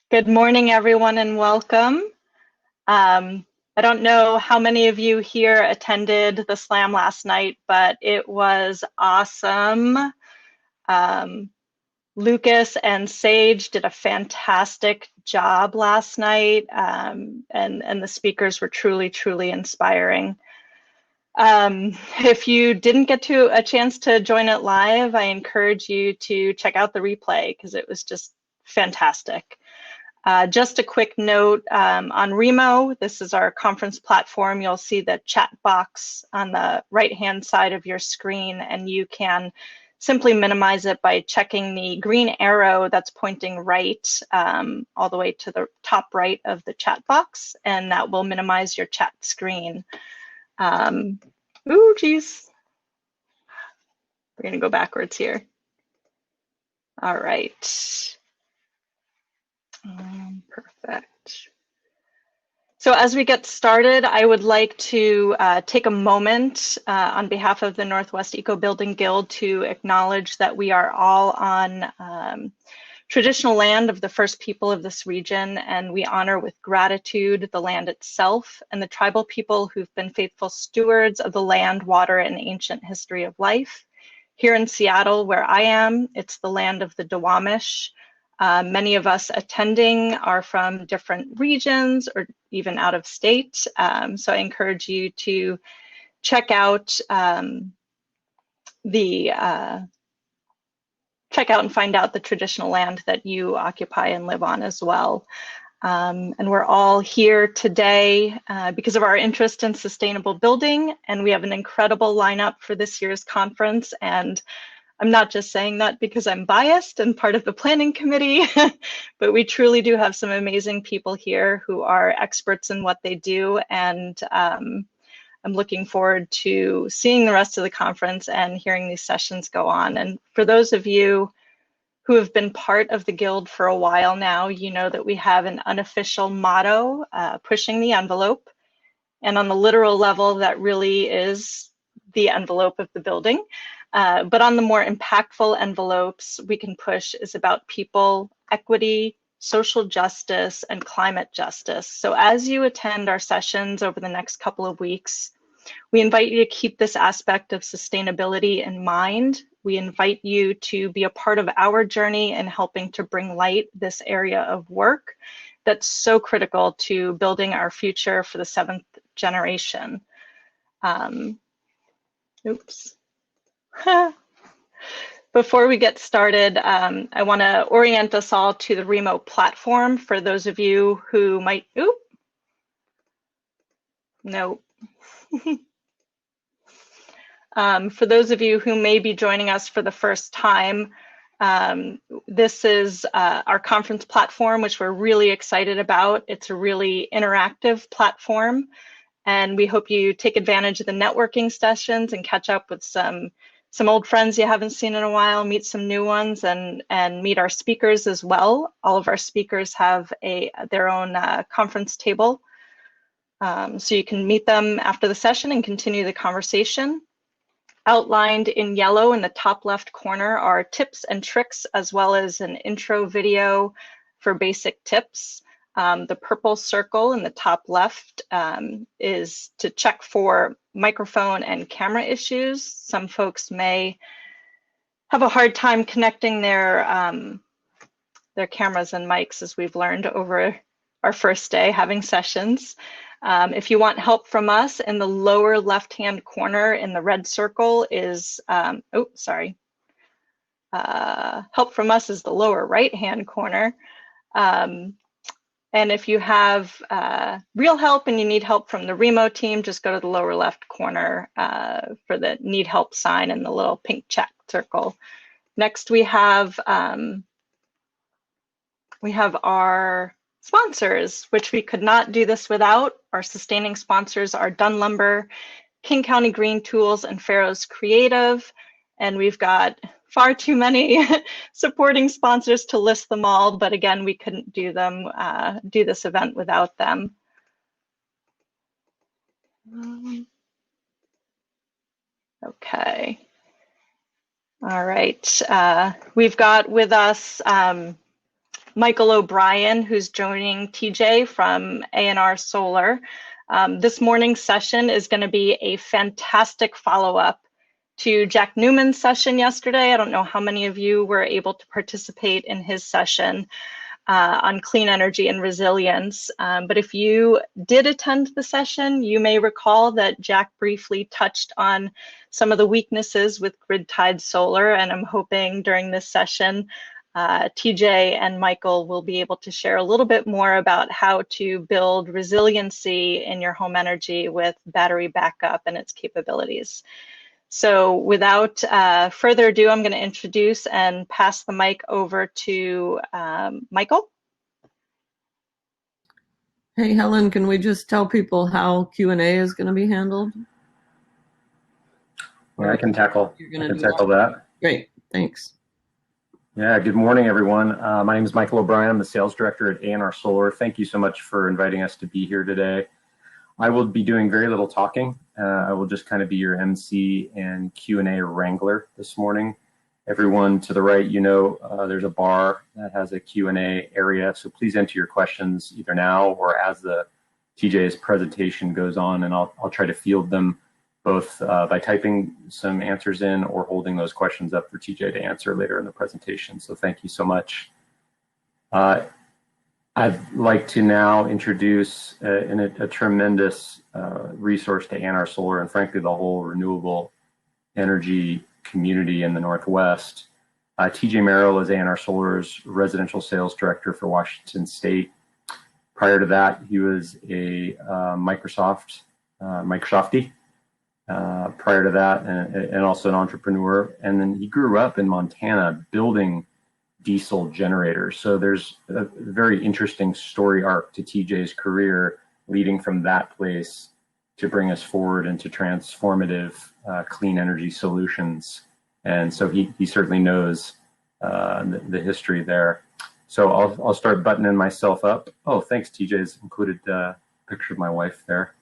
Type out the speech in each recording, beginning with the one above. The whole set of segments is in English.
Good morning, everyone, and welcome. I don't know how many of you here attended the Slam last night, but it was awesome. Um, Lucas and Sage did a fantastic job last night, and the speakers were truly, truly inspiring. If you didn't get to a chance to join it live, I encourage you to check out the replay because it was just fantastic. Just a quick note on Remo, this is our conference platform. You'll see the chat box on the right-hand side of your screen, and you can simply minimize it by checking the green arrow that's pointing right all the way to the top right of the chat box, and that will minimize your chat screen. Ooh, geez. We're going to go backwards here. All right. Perfect. So as we get started, I would like to take a moment on behalf of the Northwest Eco Building Guild to acknowledge that we are all on traditional land of the first people of this region, and we honor with gratitude the land itself and the tribal people who've been faithful stewards of the land, water, and ancient history of life. Here in Seattle, where I am, it's the land of the Duwamish. Many of us attending are from different regions or even out of state. So I encourage you to check out and find out the traditional land that you occupy and live on as well. And we're all here today because of our interest in sustainable building, and we have an incredible lineup for this year's conference. And I'm not just saying that because I'm biased and part of the planning committee, but we truly do have some amazing people here who are experts in what they do. And I'm looking forward to seeing the rest of the conference and hearing these sessions go on. And for those of you who have been part of the Guild for a while now, you know that we have an unofficial motto, pushing the envelope. And on the literal level, that really is the envelope of the building. But on the more impactful envelopes we can push is about people, equity, social justice, and climate justice. So as you attend our sessions over the next couple of weeks, we invite you to keep this aspect of sustainability in mind. We invite you to be a part of our journey in helping to bring light this area of work that's so critical to building our future for the 7th generation. Oops. Before we get started, I want to orient us all to the Remo platform for those of you who might, for those of you who may be joining us for the first time, this is our conference platform, which we're really excited about. It's a really interactive platform, and we hope you take advantage of the networking sessions and catch up with some old friends you haven't seen in a while, meet some new ones, and meet our speakers as well. All of our speakers have their own conference table, so you can meet them after the session and continue the conversation. Outlined in yellow in the top left corner are tips and tricks, as well as an intro video for basic tips. The purple circle in the top left is to check for microphone and camera issues. Some folks may have a hard time connecting their cameras and mics, as we've learned over our first day having sessions. If you want help from us, in the lower left-hand corner in the red circle is, help from us is the lower right-hand corner. And if you have real help and you need help from the Remo team, just go to the lower left corner for the need help sign and the little pink check circle. Next, we have our sponsors, which we could not do this without. Our sustaining sponsors are Dunn Lumber, King County Green Tools, and Farrow's Creative. And we've got far too many supporting sponsors to list them all, but again, we couldn't do this event without them. Okay. All right. We've got with us Michael O'Brien, who's joining TJ from A&R Solar. This morning's session is going to be a fantastic follow-up to Jack Newman's session yesterday. I don't know how many of you were able to participate in his session on clean energy and resilience. But if you did attend the session, you may recall that Jack briefly touched on some of the weaknesses with grid-tied solar, and I'm hoping during this session, TJ and Michael will be able to share a little bit more about how to build resiliency in your home energy with battery backup and its capabilities. So without further ado, I'm going to introduce and pass the mic over to Michael. Hey, Helen, can we just tell people how Q&A is going to be handled? Yeah, I can tackle that. Great, thanks. Yeah, good morning, everyone. My name is Michael O'Brien. I'm the sales director at A&R Solar. Thank you so much for inviting us to be here today. I will be doing very little talking. I will just kind of be your MC and Q&A wrangler this morning. Everyone to the right, there's a bar that has a Q&A area, so please enter your questions either now or as the TJ's presentation goes on, and I'll try to field them both by typing some answers in or holding those questions up for TJ to answer later in the presentation. So thank you so much. I'd like to now introduce a tremendous resource to A&R Solar and frankly the whole renewable energy community in the Northwest. TJ Merrill is A&R Solar's residential sales director for Washington State. Prior to that, he was a Microsoftie. Prior to that, and also an entrepreneur. And then he grew up in Montana building diesel generators. So there's a very interesting story arc to TJ's career leading from that place to bring us forward into transformative clean energy solutions. And so he certainly knows the history there. So I'll start buttoning myself up. Oh, thanks, TJ's included a picture of my wife there,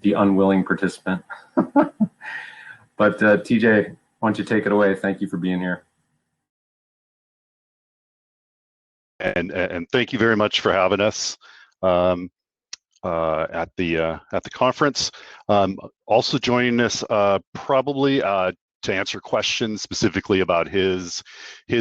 the unwilling participant. But TJ, why don't you take it away? Thank you for being here. And thank you very much for having us at the conference. Also joining us probably to answer questions specifically about his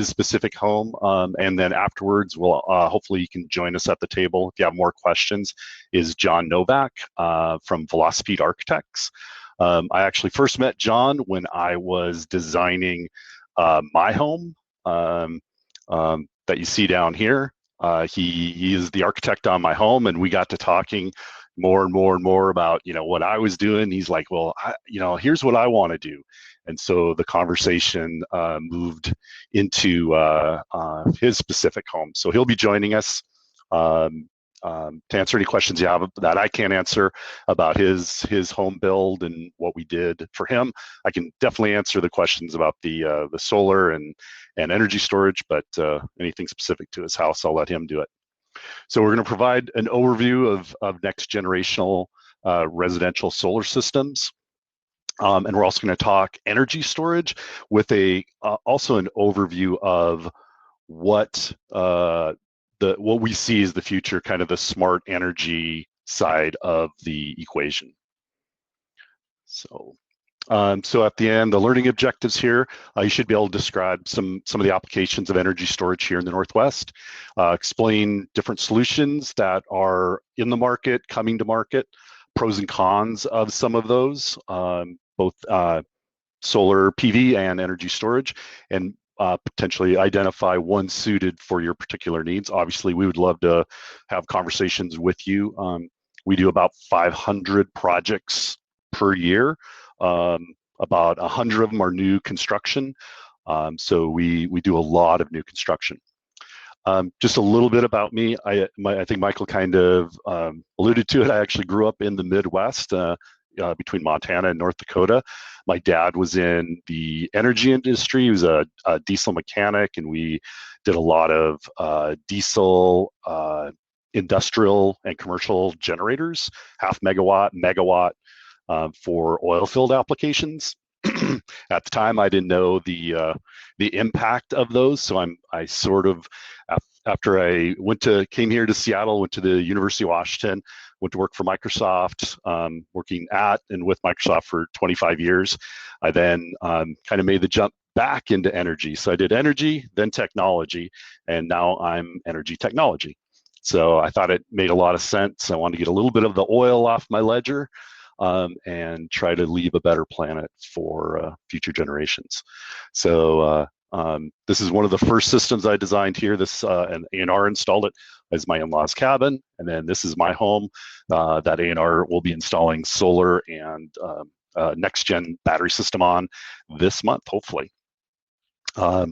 specific home, and then afterwards we'll hopefully you can join us at the table if you have more questions. Is John Novak from Velocipede Architects. I actually first met John when I was designing my home that you see down here. He is the architect on my home, and we got to talking more and more about what I was doing. He's like, well, here's what I want to do, and so the conversation moved into his specific home. So he'll be joining us to answer any questions you have that I can't answer about his home build and what we did for him. I can definitely answer the questions about the solar and energy storage, but anything specific to his house, I'll let him do it. So we're going to provide an overview of next generational residential solar systems. And we're also going to talk energy storage with also an overview of what we see as the future, kind of the smart energy side of the equation. So at the end, the learning objectives here, you should be able to describe some of the applications of energy storage here in the Northwest, explain different solutions that are in the market, coming to market, pros and cons of some of those, both solar PV and energy storage, and potentially identify one suited for your particular needs. Obviously, we would love to have conversations with you. We do about 500 projects per year. About 100 of them are new construction. So we do a lot of new construction. Just a little bit about me. I think Michael kind of alluded to it. I actually grew up in the Midwest, between Montana and North Dakota. My dad was in the energy industry. He was a diesel mechanic, and we did a lot of diesel industrial and commercial generators, half megawatt, for oil field applications. At the time, I didn't know the impact of those, so I sort of, after I came here to Seattle, went to the University of Washington, went to work for Microsoft, working at and with Microsoft for 25 years. I then kind of made the jump back into energy. So I did energy, then technology, and now I'm energy technology. So I thought it made a lot of sense. I wanted to get a little bit of the oil off my ledger and try to leave a better planet for future generations. So this is one of the first systems I designed here. This and A&R installed it as my in-laws cabin, and then this is my home that A&R will be installing solar and next-gen battery system on this month, hopefully. My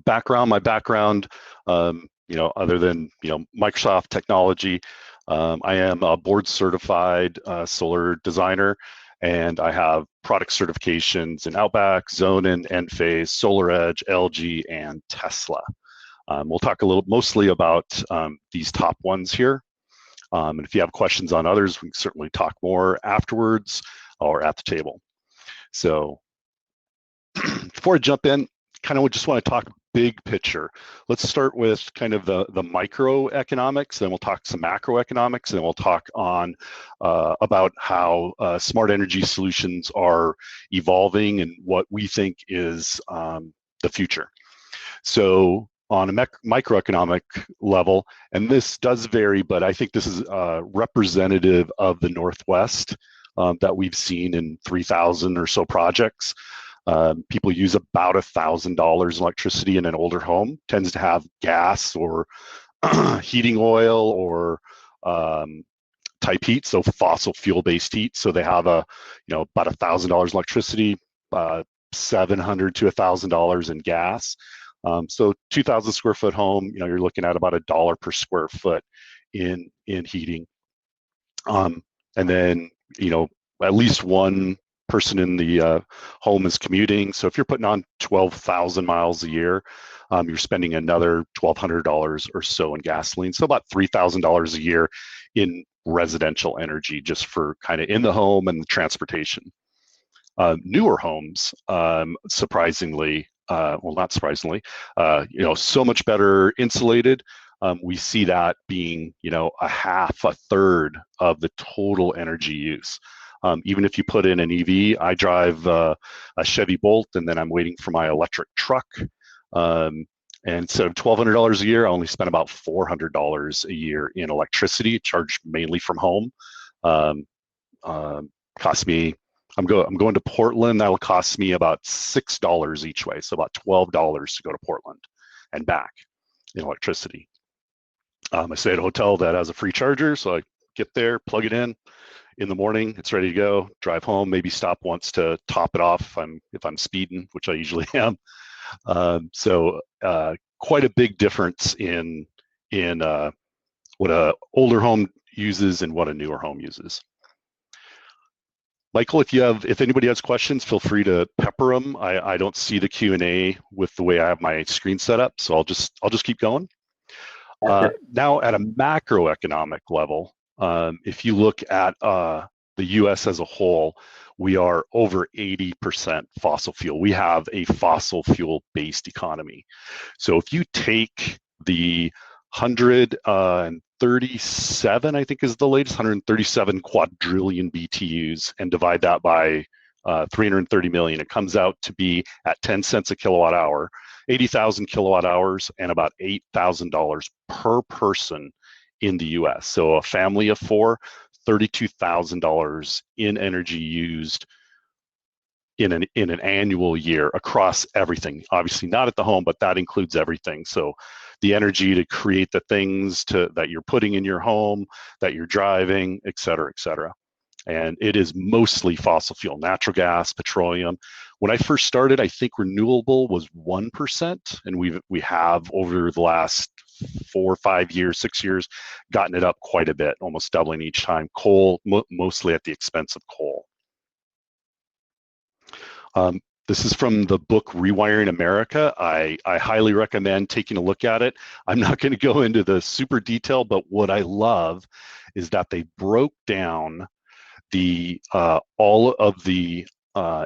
background, other than Microsoft technology, I am a board certified solar designer, and I have product certifications in Outback, Zonin, Enphase, SolarEdge, LG, and Tesla. We'll talk mostly about these top ones here. And if you have questions on others, we can certainly talk more afterwards or at the table. So before I jump in, kind of just want to talk big picture. Let's start with kind of the microeconomics, then we'll talk some macroeconomics, and then we'll talk on about how smart energy solutions are evolving and what we think is the future. So on a microeconomic level, and this does vary, but I think this is representative of the Northwest that we've seen in 3,000 or so projects. People use about $1,000 electricity in an older home, tends to have gas or heating oil or type heat, so fossil fuel-based heat. So they have about $1,000 electricity, $700 to $1,000 in gas. So 2,000 square foot home, you're looking at about $1 per square foot in heating. And then at least one person in the home is commuting. So if you're putting on 12,000 miles a year, you're spending another $1,200 or so in gasoline. So about $3,000 a year in residential energy, just for kind of in the home and the transportation. Newer homes, surprisingly, well, not surprisingly, so much better insulated. We see that being, a third of the total energy use. Even if you put in an EV, I drive a Chevy Bolt, and then I'm waiting for my electric truck. And instead of $1,200 a year, I only spend about $400 a year in electricity, charged mainly from home. Cost me, I'm going to Portland. That'll cost me about $6 each way, so about $12 to go to Portland and back in electricity. I stay at a hotel that has a free charger, so I get there, plug it in the morning, it's ready to go, drive home, maybe stop once to top it off if I'm speeding, which I usually am. So quite a big difference in what a older home uses and what a newer home uses. Michael, if anybody has questions, feel free to pepper them. I don't see the Q&A with the way I have my screen set up, so I'll just keep going. Now at a macroeconomic level, if you look at the US as a whole, we are over 80% fossil fuel. We have a fossil fuel-based economy. So if you take the 137, I think is the latest, 137 quadrillion BTUs, and divide that by 330 million, it comes out to be at 10 cents a kilowatt hour, 80,000 kilowatt hours, and about $8,000 per person in the US. So a family of four, $32,000 in energy used in an annual year across everything. Obviously not at the home, but that includes everything. So the energy to create the things that you're putting in your home, that you're driving, et cetera, et cetera. And it is mostly fossil fuel, natural gas, petroleum. When I first started, I think renewable was 1%, and we have over the last 4, 5 years, 6 years, gotten it up quite a bit, almost doubling each time. Coal, mostly at the expense of coal. This is from the book Rewiring America. I highly recommend taking a look at it. I'm not going to go into the super detail, but what I love is that they broke down all of the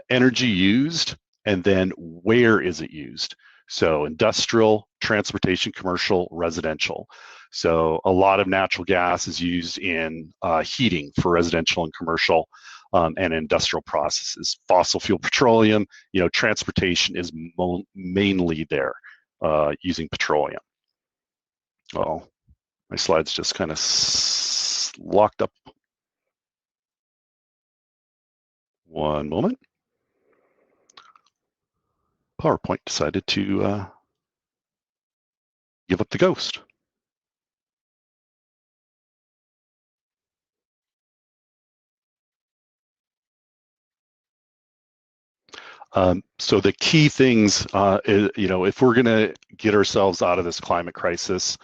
energy used, and then where is it used. So industrial, transportation, commercial, residential. So a lot of natural gas is used in heating for residential and commercial and industrial processes. Fossil fuel, petroleum, transportation is mainly there using petroleum. Oh, my slides just kind of locked up. One moment. PowerPoint decided to give up the ghost. So the key things, is, if we're going to get ourselves out of this climate crisis,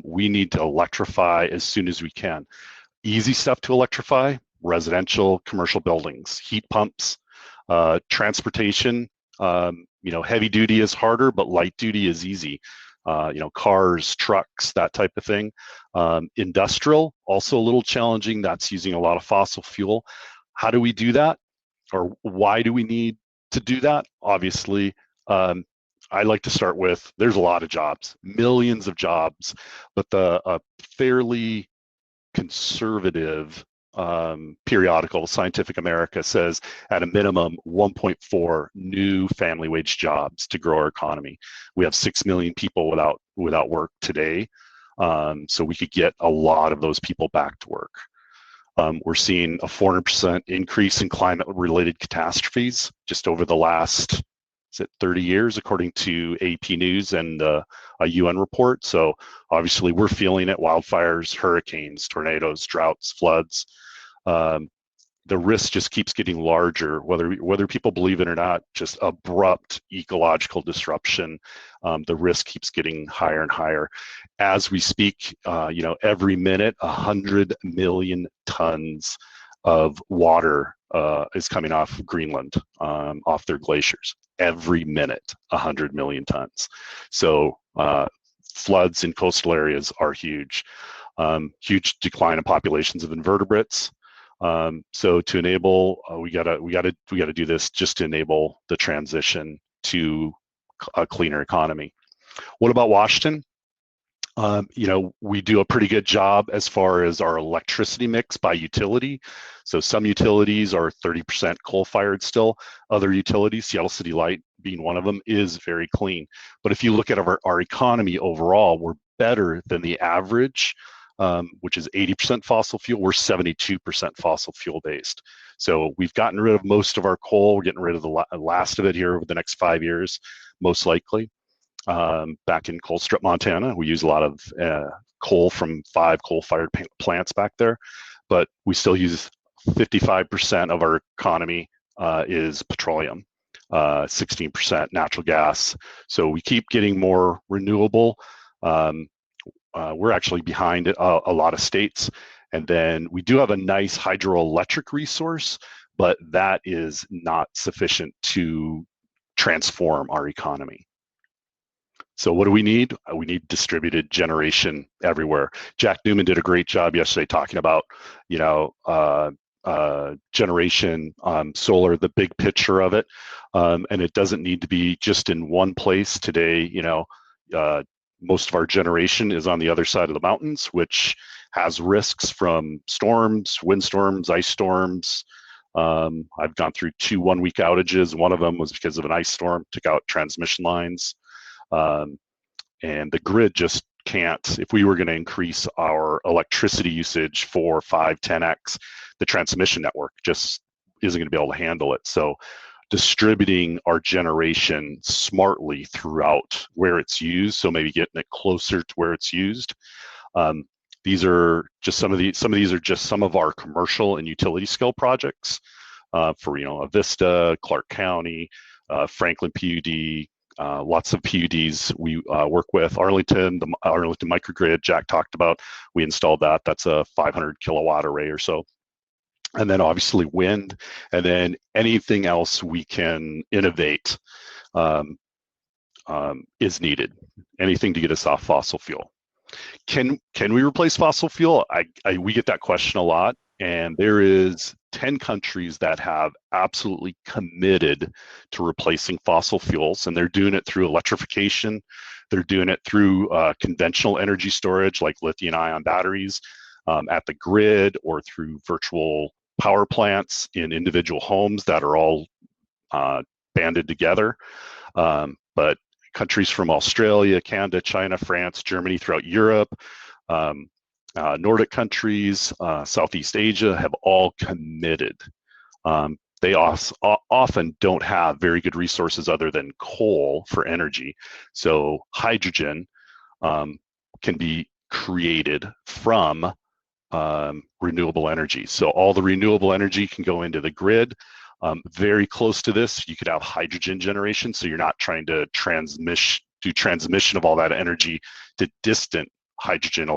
we need to electrify as soon as we can. Easy stuff to electrify: residential, commercial buildings, heat pumps, transportation. Heavy duty is harder, but light duty is easy. Cars, trucks, that type of thing. Industrial, also a little challenging. That's using a lot of fossil fuel. How do we do that? Or why do we need to do that? Obviously, I like to start with, there's a lot of jobs, millions of jobs, but the fairly conservative periodical, Scientific America, says at a minimum 1.4 new family wage jobs to grow our economy. We have 6 million people without work today, so we could get a lot of those people back to work. We're seeing a 400% increase in climate-related catastrophes just over the last 30 years, according to AP News and a UN report. So obviously we're feeling it: wildfires, hurricanes, tornadoes, droughts, floods. The risk just keeps getting larger, whether people believe it or not. Just abrupt ecological disruption. The risk keeps getting higher and higher. As we speak, every minute 100 million tons of water is coming off Greenland, off their glaciers. Every minute 100 million tons. So floods in coastal areas are huge. Huge decline in populations of invertebrates. So to enable, we gotta do this just to enable the transition to a cleaner economy. What about Washington? We do a pretty good job as far as our electricity mix by utility. So some utilities are 30% coal-fired still. Other utilities, Seattle City Light being one of them, is very clean. But if you look at our economy overall, we're better than the average, which is 80% fossil fuel. We're 72% fossil fuel based. So we've gotten rid of most of our coal. We're getting rid of the last of it here over the next 5 years, most likely. Back in Colstrip, Montana, we use a lot of coal from 5 coal-fired plants back there, but we still use 55% of our economy is petroleum, 16% natural gas. So we keep getting more renewable. We're actually behind a lot of states. And then we do have a nice hydroelectric resource, but that is not sufficient to transform our economy. So what do we need? We need distributed generation everywhere. Jack Newman did a great job yesterday talking about, generation, solar, the big picture of it. And it doesn't need to be just in one place. Today, most of our generation is on the other side of the mountains, which has risks from storms, windstorms, ice storms. I've gone through 2 one-week outages. One of them was because of an ice storm, took out transmission lines. And the grid just can't, if we were going to increase our electricity usage 4, 5, 10x, the transmission network just isn't going to be able to handle it. So distributing our generation smartly throughout where it's used, so maybe getting it closer to where it's used. These are just some of these are just some of our commercial and utility scale projects for Avista, Clark County, Franklin PUD. Lots of PUDs we work with. Arlington, the Arlington microgrid Jack talked about, we installed that. That's a 500 kilowatt array or so. And then obviously wind, and then anything else we can innovate is needed. Anything to get us off fossil fuel. Can we replace fossil fuel? We get that question a lot. And there is 10 countries that have absolutely committed to replacing fossil fuels, and they're doing it through electrification. They're doing it through conventional energy storage like lithium-ion batteries at the grid, or through virtual power plants in individual homes that are all banded together. But countries from Australia, Canada, China, France, Germany, throughout Europe, Nordic countries, Southeast Asia have all committed. They often don't have very good resources other than coal for energy. So hydrogen can be created from renewable energy. So all the renewable energy can go into the grid. Very close to this, you could have hydrogen generation. So you're not trying to do transmission of all that energy to distant hydrogen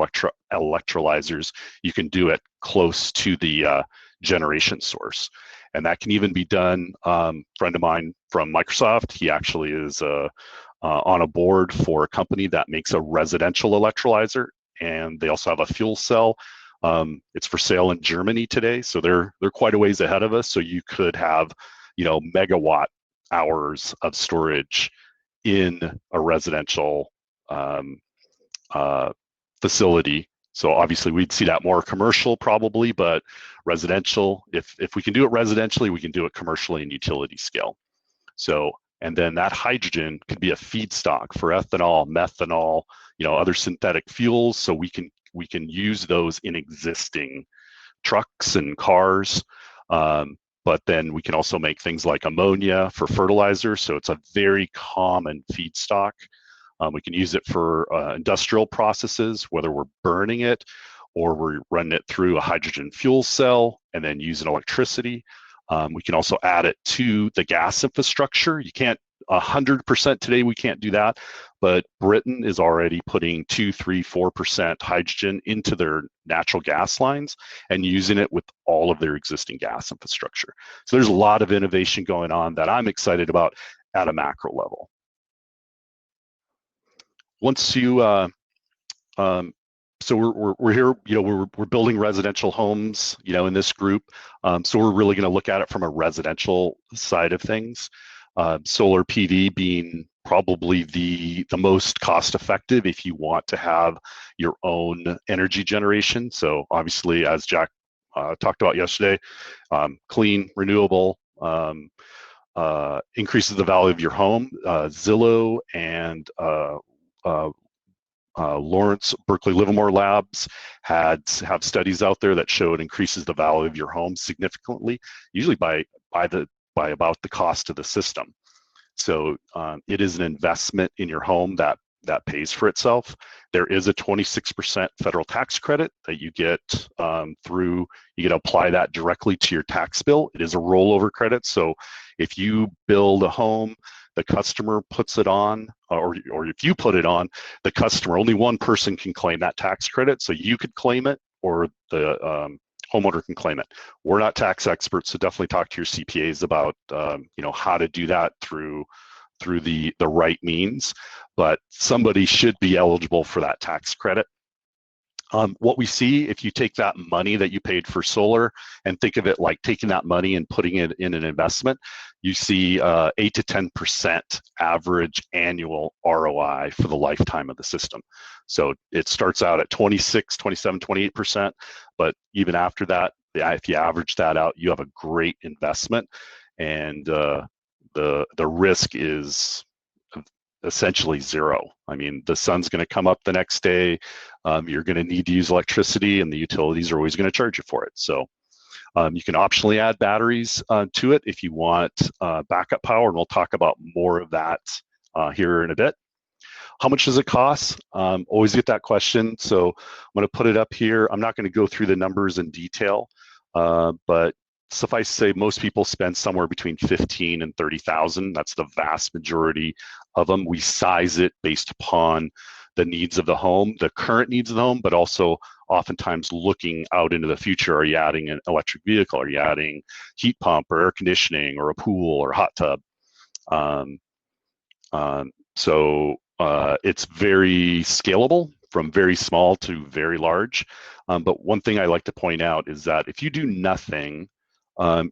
electrolyzers. You can do it close to the generation source. And that can even be done. Friend of mine from Microsoft, he actually is on a board for a company that makes a residential electrolyzer, and they also have a fuel cell. It's for sale in Germany today, so they're quite a ways ahead of us. So you could have, megawatt hours of storage in a residential facility. So obviously we'd see that more commercial probably, but residential, if we can do it residentially, we can do it commercially and utility scale. So, and then that hydrogen could be a feedstock for ethanol, methanol, other synthetic fuels. So we can use those in existing trucks and cars. But then we can also make things like ammonia for fertilizer. So it's a very common feedstock. We can use it for industrial processes, whether we're burning it or we're running it through a hydrogen fuel cell and then using electricity. We can also add it to the gas infrastructure. You can't 100% today, we can't do that, but Britain is already putting 2, 3, 4% hydrogen into their natural gas lines and using it with all of their existing gas infrastructure. So there's a lot of innovation going on that I'm excited about at a macro level. Once you, so we're here, we're building residential homes, in this group. So we're really going to look at it from a residential side of things. Solar PV being probably the most cost effective if you want to have your own energy generation. So obviously, as Jack talked about yesterday, clean, renewable, increases the value of your home. Zillow and Lawrence Berkeley Livermore Labs have studies out there that show it increases the value of your home significantly, usually by about the cost of the system. So it is an investment in your home that pays for itself. There is a 26% federal tax credit that you get you can apply that directly to your tax bill. It is a rollover credit. So if you build a home, the customer puts it on, or if you put it on, the customer, only one person can claim that tax credit. So you could claim it, or the homeowner can claim it. We're not tax experts, so definitely talk to your CPAs about how to do that through the right means. But somebody should be eligible for that tax credit. What we see, if you take that money that you paid for solar and think of it like taking that money and putting it in an investment, you see 8 to 10% average annual ROI for the lifetime of the system. So it starts out at 26, 27, 28%, but even after that, if you average that out, you have a great investment, and the risk is essentially zero. I mean, the sun's going to come up the next day. You're going to need to use electricity, and the utilities are always going to charge you for it. So you can optionally add batteries to it if you want backup power, and we'll talk about more of that here in a bit. How much does it cost? Always get that question. So I'm going to put it up here. I'm not going to go through the numbers in detail, but suffice to say, most people spend somewhere between 15 and 30,000. That's the vast majority of them. We size it based upon the needs of the home, the current needs of the home, but also oftentimes looking out into the future. Are you adding an electric vehicle? Are you adding heat pump or air conditioning or a pool or hot tub? So it's very scalable. from very small to very large. But one thing I like to point out is that if you do nothing,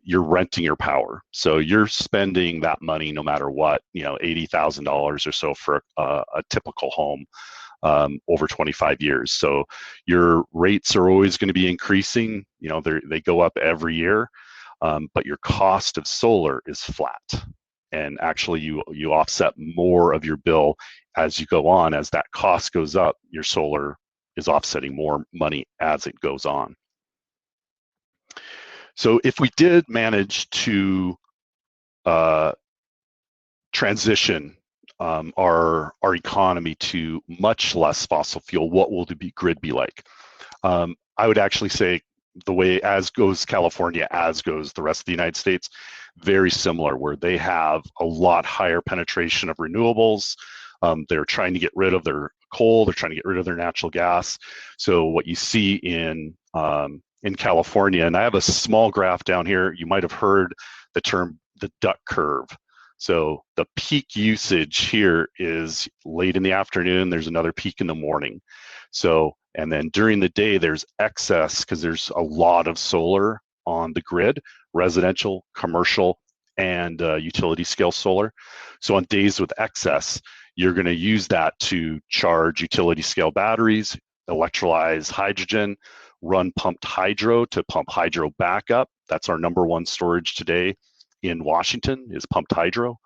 you're renting your power. So you're spending that money no matter what, $80,000 or so for a typical home over 25 years. So your rates are always going to be increasing. They go up every year, but your cost of solar is flat. And actually you offset more of your bill as you go on. As that cost goes up, your solar is offsetting more money as it goes on. So if we did manage to transition our economy to much less fossil fuel, what will the grid be like? I would actually say the way as goes California, as goes the rest of the United States, very similar, where they have a lot higher penetration of renewables. They're trying to get rid of their coal, they're trying to get rid of their natural gas. So what you see in California, and I have a small graph down here, you might have heard the term the duck curve. So the peak usage here is late in the afternoon, there's another peak in the morning. So, and then during the day, there's excess because there's a lot of solar on the grid, residential, commercial, and utility scale solar. So on days with excess, you're going to use that to charge utility scale batteries, electrolyze hydrogen, run pumped hydro to pump hydro back up. That's our #1 storage today in Washington, is pumped hydro.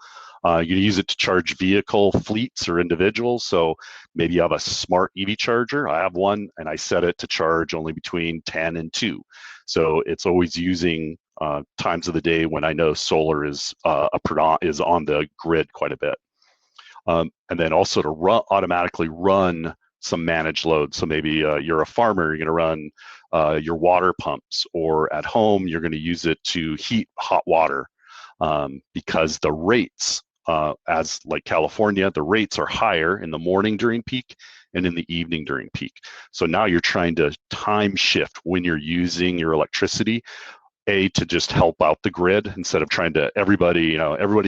You use it to charge vehicle fleets or individuals. So maybe you have a smart EV charger. I have one, and I set it to charge only between 10 and 2. So it's always using times of the day when I know solar is on the grid quite a bit. And then also to automatically run some managed load. So maybe you're a farmer, you're going to run your water pumps, or at home you're going to use it to heat hot water. Because the rates, as like California, the rates are higher in the morning during peak and in the evening during peak. So now you're trying to time shift when you're using your electricity, to just help out the grid instead of trying to everybody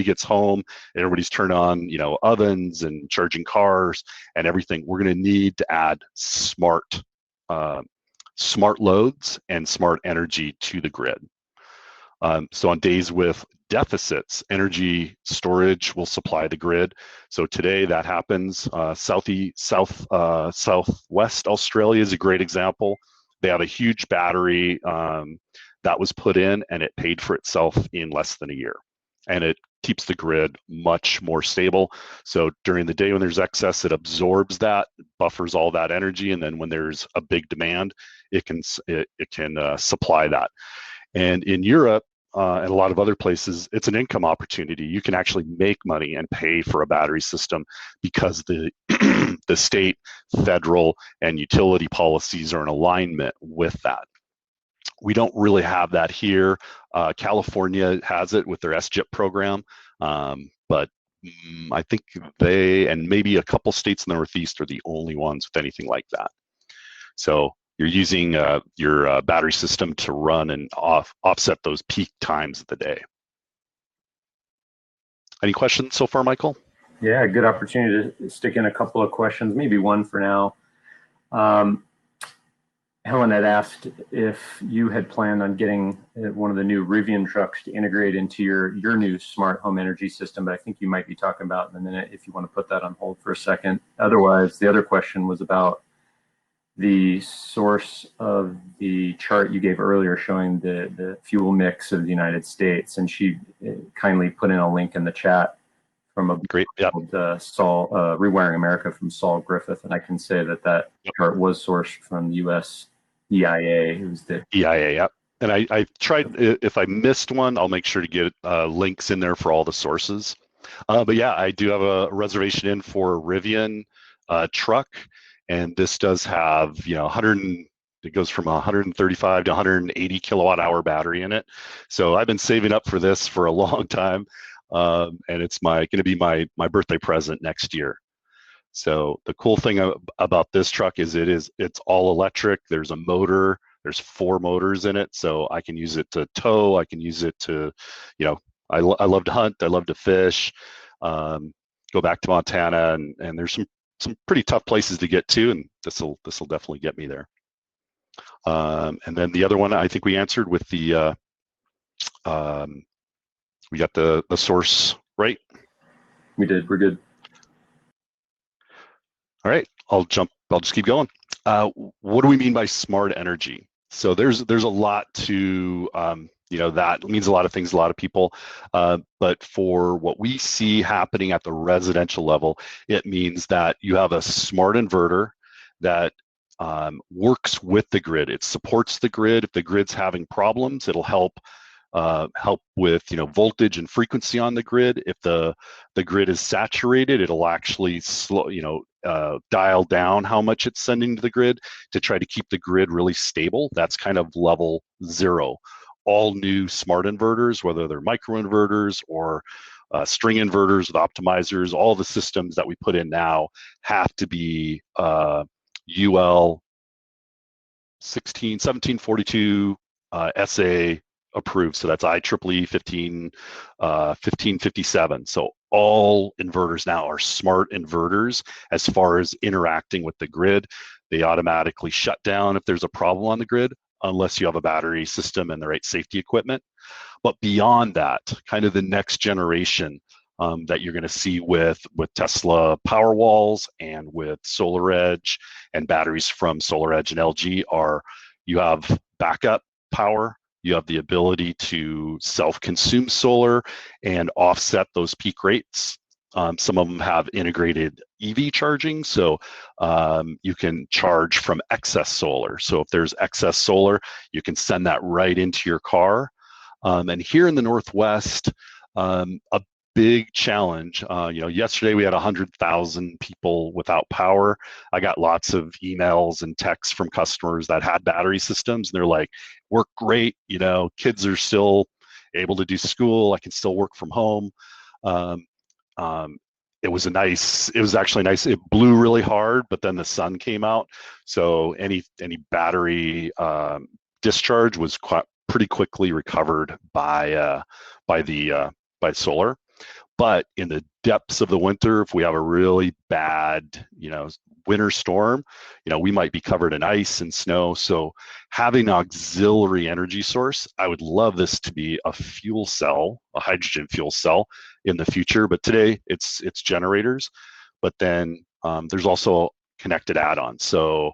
gets home, everybody's turned on, ovens and charging cars and everything. We're going to need to add smart loads and smart energy to the grid. So on days with deficits, energy storage will supply the grid. So today that happens. Southwest Australia is a great example. They have a huge battery that was put in, and it paid for itself in less than a year. And it keeps the grid much more stable. So during the day when there's excess, it absorbs that, buffers all that energy, and then when there's a big demand, it can supply that. And in Europe, and a lot of other places, it's an income opportunity. You can actually make money and pay for a battery system because the the state, federal, and utility policies are in alignment with that. We don't really have that here. California has it with their SGIP program, but I think they, and maybe a couple states in the Northeast, are the only ones with anything like that. So you're using your battery system to run and offset those peak times of the day. Any questions so far, Michael? Yeah, good opportunity to stick in a couple of questions, maybe one for now. Helen had asked if you had planned on getting one of the new Rivian trucks to integrate into your new smart home energy system, but I think you might be talking about in a minute if you want to put that on hold for a second. Otherwise, the other question was about the source of the chart you gave earlier showing the fuel mix of the United States, and she kindly put in a link in the chat from a great, yeah, called Rewiring America from Saul Griffith, and I can say that chart was sourced from the U.S. EIA. It was the EIA, yeah. And I tried, if I missed one, I'll make sure to get links in there for all the sources. But yeah, I do have a reservation in for a Rivian truck, and this does have, it goes from 135 to 180 kilowatt hour battery in it. So I've been saving up for this for a long time, and it's going to be my birthday present next year. So the cool thing about this truck is it's all electric. There's a motor. There's 4 motors in it, so I can use it to tow. I can use it to, I love to hunt. I love to fish. Go back to Montana, and there's some some pretty tough places to get to, and this will definitely get me there. And then the other one I think we answered with the we got the source right. We did. We're good. All right, I'll just keep going. What do we mean by smart energy? So there's a lot to that means a lot of things to a lot of people, but for what we see happening at the residential level, it means that you have a smart inverter that works with the grid. It supports the grid. If the grid's having problems, it'll help with voltage and frequency on the grid. If the grid is saturated, it'll actually dial down how much it's sending to the grid to try to keep the grid really stable. That's kind of level 0. All new smart inverters, whether they're microinverters or string inverters with optimizers, all the systems that we put in now have to be UL 1742 SA approved. So that's IEEE 1557. So all inverters now are smart inverters as far as interacting with the grid. They automatically shut down if there's a problem on the grid, unless you have a battery system and the right safety equipment. But beyond that, kind of the next generation that you're going to see with Tesla Powerwalls and with SolarEdge and batteries from SolarEdge and LG are, you have backup power, you have the ability to self-consume solar and offset those peak rates. Some of them have integrated EV charging, so you can charge from excess solar. So if there's excess solar, you can send that right into your car. And here in the Northwest, a big challenge. Yesterday we had 100,000 people without power. I got lots of emails and texts from customers that had battery systems, and they're like, "Work great. Kids are still able to do school. I can still work from home." It was actually nice. It blew really hard, but then the sun came out, so any battery discharge was pretty quickly recovered by solar. But in the depths of the winter, if we have a really bad, winter storm, we might be covered in ice and snow. So having an auxiliary energy source, I would love this to be a fuel cell, a hydrogen fuel cell in the future. But today it's generators. But then there's also connected add-ons. So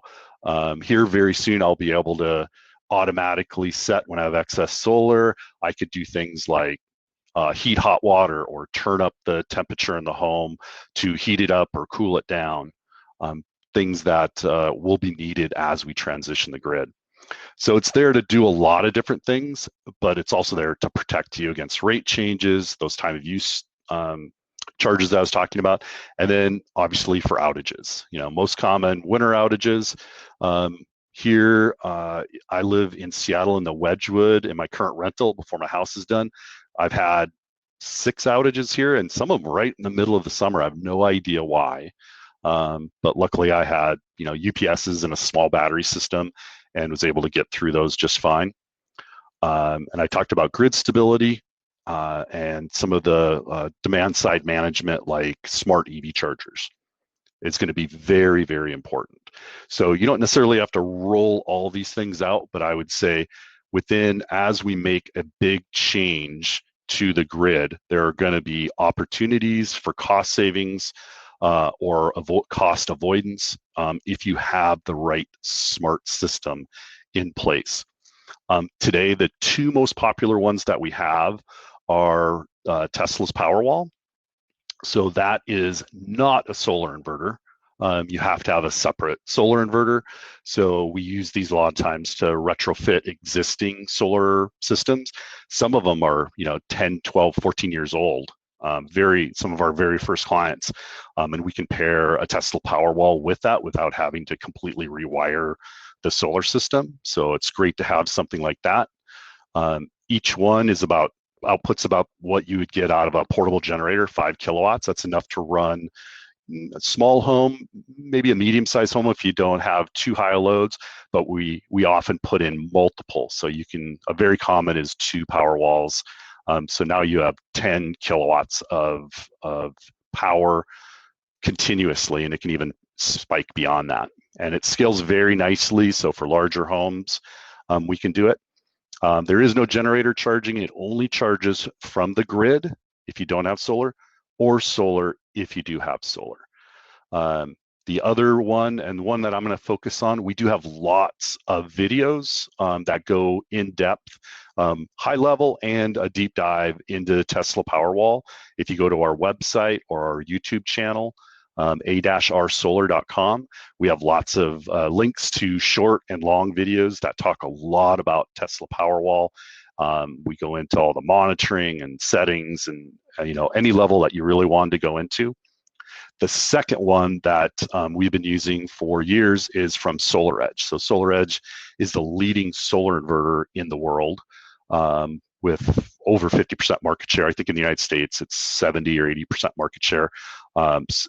here very soon, I'll be able to automatically set when I have excess solar. I could do things like heat hot water or turn up the temperature in the home to heat it up or cool it down, things that will be needed as we transition the grid. So it's there to do a lot of different things, but it's also there to protect you against rate changes, those time of use charges that I was talking about, and then obviously for outages. Most common winter outages. Here, I live in Seattle in the Wedgwood in my current rental before my house is done. I've had 6 outages here, and some of them right in the middle of the summer. I have no idea why, but luckily I had UPSs and a small battery system, and was able to get through those just fine. And I talked about grid stability and some of the demand side management, like smart EV chargers. It's going to be very, very important. So you don't necessarily have to roll all these things out, but I would say as we make a big change to the grid, there are going to be opportunities for cost savings or cost avoidance if you have the right smart system in place. Today, the 2 most popular ones that we have are Tesla's Powerwall. So that is not a solar inverter. You have to have a separate solar inverter. So we use these a lot of times to retrofit existing solar systems. Some of them are 10, 12, 14 years old. Some of our very first clients. And we can pair a Tesla Powerwall with that without having to completely rewire the solar system. So it's great to have something like that. Each one is outputs about what you would get out of a portable generator, 5 kilowatts. That's enough to run a small home, maybe a medium-sized home if you don't have too high loads, but we often put in multiple. So a very common is 2 Powerwalls. So now you have 10 kilowatts of power continuously, and it can even spike beyond that. And it scales very nicely. So for larger homes, we can do it. There is no generator charging. It only charges from the grid if you don't have solar, or solar if you do have solar. The other one, and one that I'm going to focus on, we do have lots of videos that go in depth, high level, and a deep dive into Tesla Powerwall. If you go to our website or our YouTube channel, a-rsolar.com, we have lots of links to short and long videos that talk a lot about Tesla Powerwall. We go into all the monitoring and settings and any level that you really wanted to go into. The second one that we've been using for years is from SolarEdge. So SolarEdge is the leading solar inverter in the world with over 50% market share. I think in the United States it's 70 or 80% market share.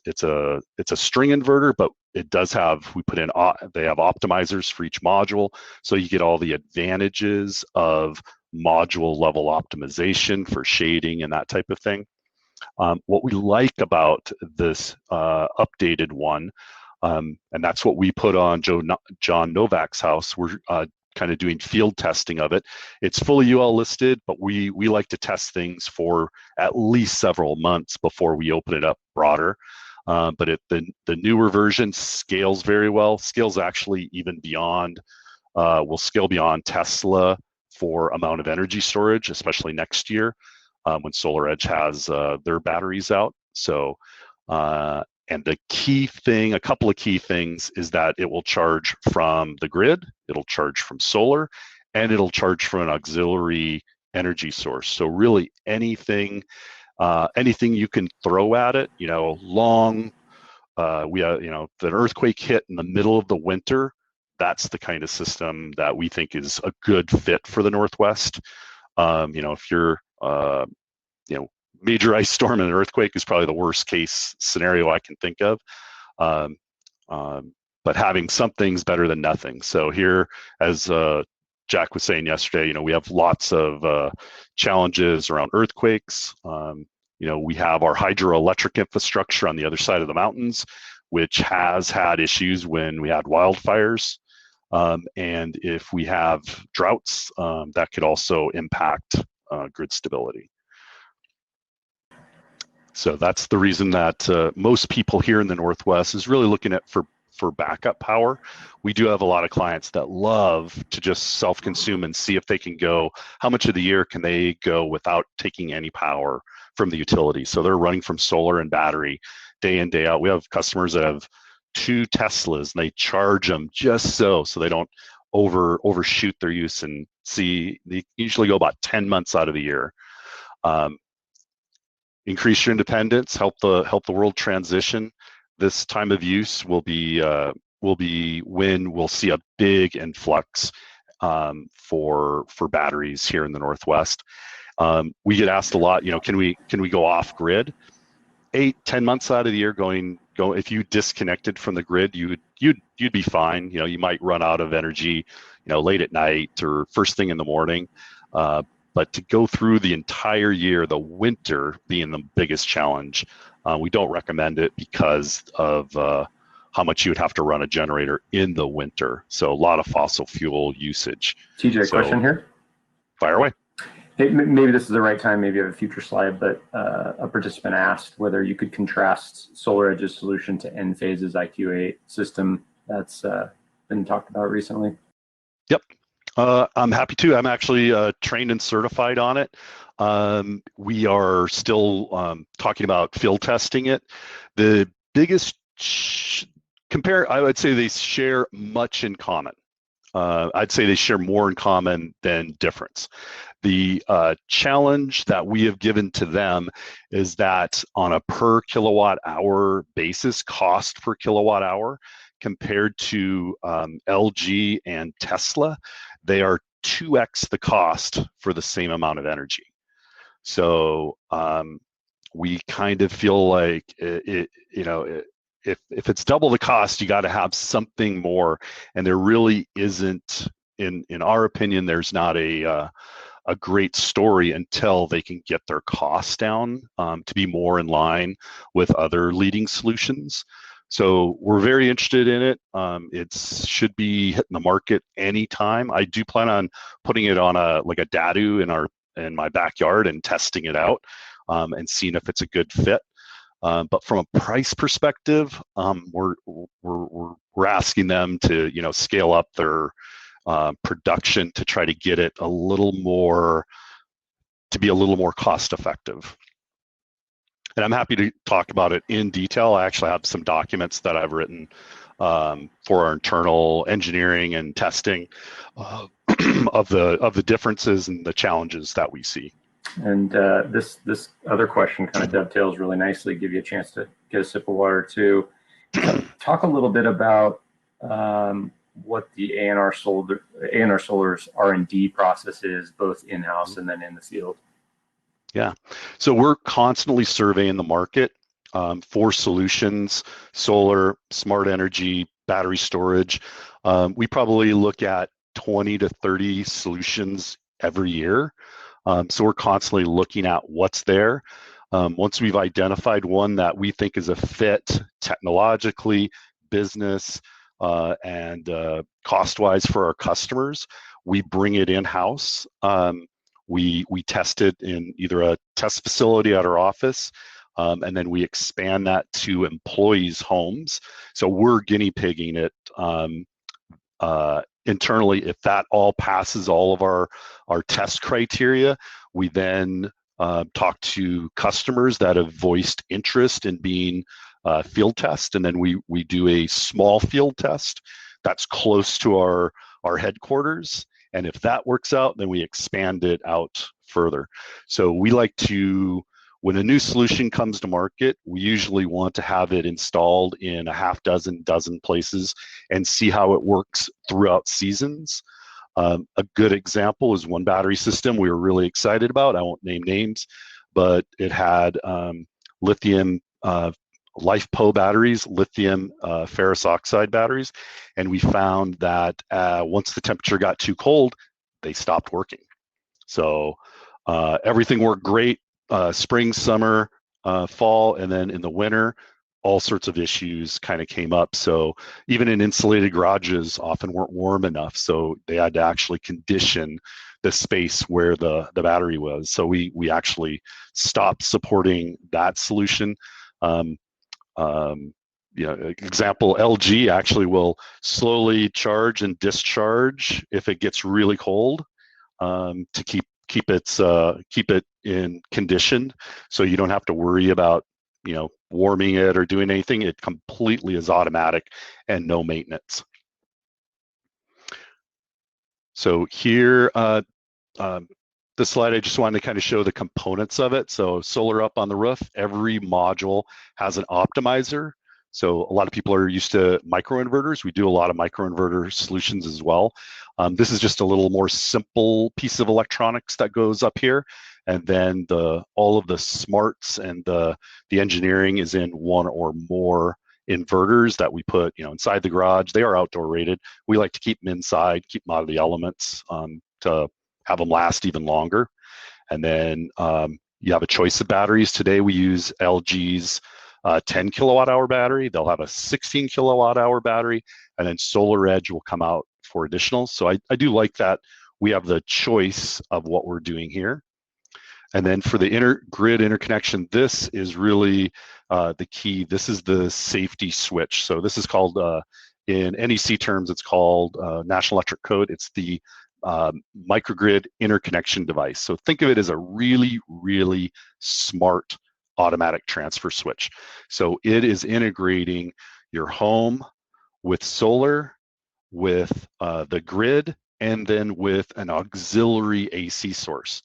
It's a string inverter, but it does have, they have optimizers for each module, so you get all the advantages of module level optimization for shading and that type of thing. What we like about this updated one, and that's what we put on John Novak's house, we're kind of doing field testing of it. It's fully UL listed, but we like to test things for at least several months before we open it up broader. But the newer version scales very well, scales actually even beyond, will scale beyond Tesla for amount of energy storage, especially next year when SolarEdge has their batteries out. So, and the key thing, a couple of key things, is that it will charge from the grid, it'll charge from solar, and it'll charge from an auxiliary energy source. So really anything you can throw at it, we have, if an earthquake hit in the middle of the winter, that's the kind of system that we think is a good fit for the Northwest. If you're, major ice storm and an earthquake is probably the worst case scenario I can think of. But having something's better than nothing. So here, as Jack was saying yesterday, we have lots of challenges around earthquakes. We have our hydroelectric infrastructure on the other side of the mountains, which has had issues when we had wildfires. And if we have droughts, that could also impact grid stability. So that's the reason that most people here in the Northwest is really looking at for backup power. We do have a lot of clients that love to just self-consume and see if they can go, how much of the year can they go without taking any power from the utility. So they're running from solar and battery day in, day out. We have customers that have 2 Teslas and they charge them just so they don't overshoot their use, and see they usually go about 10 months out of the year. Increase your independence, help the world transition. This time of use will be when we'll see a big influx for batteries here in the Northwest. We get asked a lot, can we go off grid? 8-10 months out of the year, if you disconnected from the grid, you'd be fine. You might run out of energy, late at night or first thing in the morning. But to go through the entire year, the winter being the biggest challenge, we don't recommend it because of how much you would have to run a generator in the winter. So a lot of fossil fuel usage. TJ, question here. Fire away. Hey, maybe this is the right time, maybe you have a future slide, but a participant asked whether you could contrast SolarEdge's solution to Enphase's IQ8 system that's been talked about recently. Yep. I'm happy to. I'm actually trained and certified on it. We are still talking about field testing it. The biggest I would say they share much in common. I'd say they share more in common than difference. The challenge that we have given to them is that on a per kilowatt hour basis, cost per kilowatt hour, compared to LG and Tesla, they are 2x the cost for the same amount of energy. So we kind of feel like if it's double the cost, you got to have something more, and there really isn't. In our opinion, there's not a a great story until they can get their costs down to be more in line with other leading solutions. So we're very interested in it. It should be hitting the market anytime. I do plan on putting it on a dadu in my backyard and testing it out and seeing if it's a good fit. But from a price perspective, we're asking them to scale up their production to try to get it a little more cost effective. And I'm happy to talk about it in detail. I actually have some documents that I've written for our internal engineering and testing of the differences and the challenges that we see. And this other question kind of dovetails really nicely. Give you a chance to get a sip of water too. Talk a little bit about what the A&R Solar's R&D process is, both in-house and then in the field. Yeah, so we're constantly surveying the market for solutions, solar, smart energy, battery storage. We probably look at 20 to 30 solutions every year. So we're constantly looking at what's there. Once we've identified one that we think is a fit technologically, business, and cost-wise for our customers, we bring it in-house. We test it in either a test facility at our office, and then we expand that to employees' homes. So we're guinea pigging it internally. If that all passes all of our test criteria, we then talk to customers that have voiced interest in being field test, and then we do a small field test that's close to our headquarters. And if that works out, then we expand it out further. So we like to, when a new solution comes to market, we usually want to have it installed in a dozen places and see how it works throughout seasons. A good example is one battery system we were really excited about. I won't name names, but it had lithium LiFePO batteries, lithium ferrous oxide batteries, and we found that once the temperature got too cold, they stopped working. So everything worked great, spring, summer, fall, and then in the winter, all sorts of issues kind of came up. So even in insulated garages often weren't warm enough, so they had to actually condition the space where the battery was. So we actually stopped supporting that solution. Example, LG actually will slowly charge and discharge if it gets really cold to keep it in condition, so you don't have to worry about warming it or doing anything. It completely is automatic and no maintenance. So here, this slide, I just wanted to kind of show the components of it. So solar up on the roof, every module has an optimizer. So a lot of people are used to microinverters. We do a lot of microinverter solutions as well. This is just a little more simple piece of electronics that goes up here. And then all of the smarts and the engineering is in one or more inverters that we put inside the garage. They are outdoor rated. We like to keep them inside, keep them out of the elements to have them last even longer. And then you have a choice of batteries. Today we use LG's 10 kilowatt hour battery. They'll have a 16 kilowatt hour battery, and then Solar Edge will come out for additional. So I do like that we have the choice of what we're doing here. And then for the grid interconnection, this is really the key. This is the safety switch. So this is called, in NEC terms, it's called National Electric Code. It's the microgrid interconnection device. So think of it as a really, really smart automatic transfer switch. So it is integrating your home with solar, with the grid, and then with an auxiliary AC source.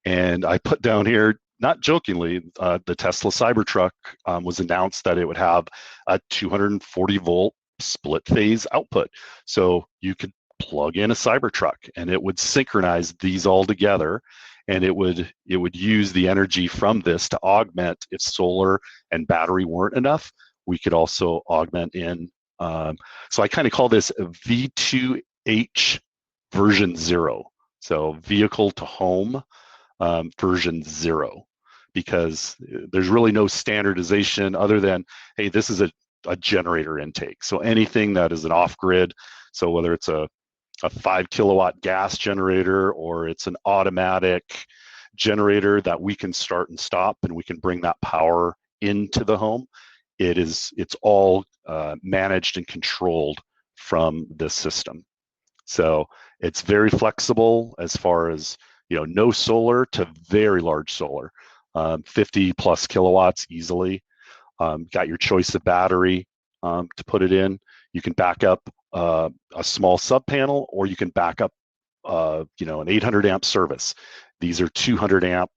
And I put down here, not jokingly, the Tesla Cybertruck was announced that it would have a 240 volt split phase output. So you could plug in a Cybertruck and it would synchronize these all together, and it would use the energy from this to augment if solar and battery weren't enough. We could also augment in. So I kind of call this V2H version 0. So vehicle to home version 0, because there's really no standardization other than, hey, this is a generator intake. So anything that is an off-grid, so whether it's a 5 kilowatt gas generator or it's an automatic generator that we can start and stop and we can bring that power into the home, it's all managed and controlled from this system. So it's very flexible as far as, no solar to very large solar, 50 plus kilowatts easily. Got your choice of battery to put it in. You can back up a small sub panel, or you can back up an 800 amp service. These are 200 amp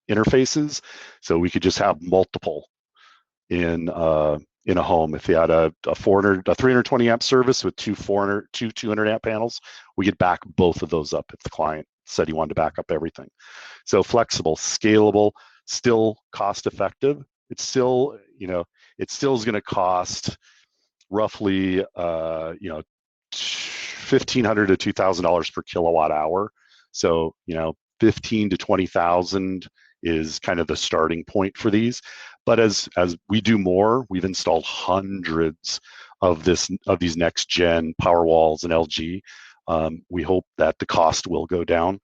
interfaces, so we could just have multiple in a home. If you had a 320 amp service with two 200 amp panels, we could back both of those up if the client said he wanted to back up everything. So flexible, scalable, still cost effective. It's still, it still is going to cost roughly, $1,500 to $2,000 per kilowatt hour. So, 15 to 20,000 is kind of the starting point for these. But as we do more, we've installed hundreds of these next gen Powerwalls and LG. We hope that the cost will go down.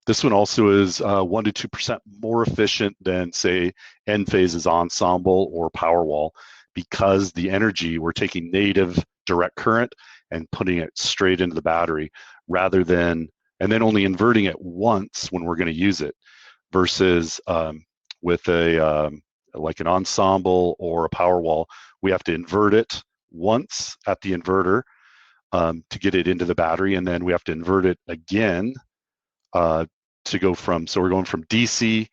This one also is 1 to 2% more efficient than, say, Enphase's Ensemble or Powerwall, because the energy, we're taking native direct current and putting it straight into the battery, rather than, and then only inverting it once when we're going to use it, versus with like an Ensemble or a Powerwall, we have to invert it once at the inverter to get it into the battery, and then we have to invert it again to go from, so we're going from DC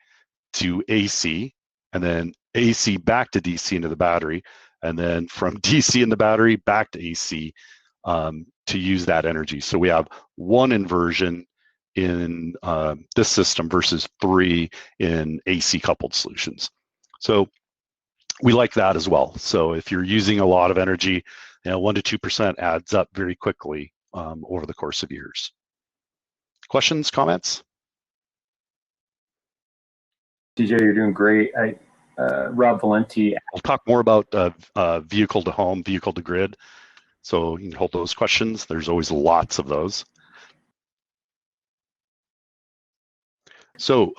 to AC, and then AC back to DC into the battery, and then from DC in the battery back to AC to use that energy. So we have one inversion in this system versus 3 in AC coupled solutions. So we like that as well. So if you're using a lot of energy, 1 to 2% adds up very quickly over the course of years. Questions, comments? TJ, you're doing great. Rob Valenti. I'll talk more about vehicle to home, vehicle to grid. So you can hold those questions. There's always lots of those. So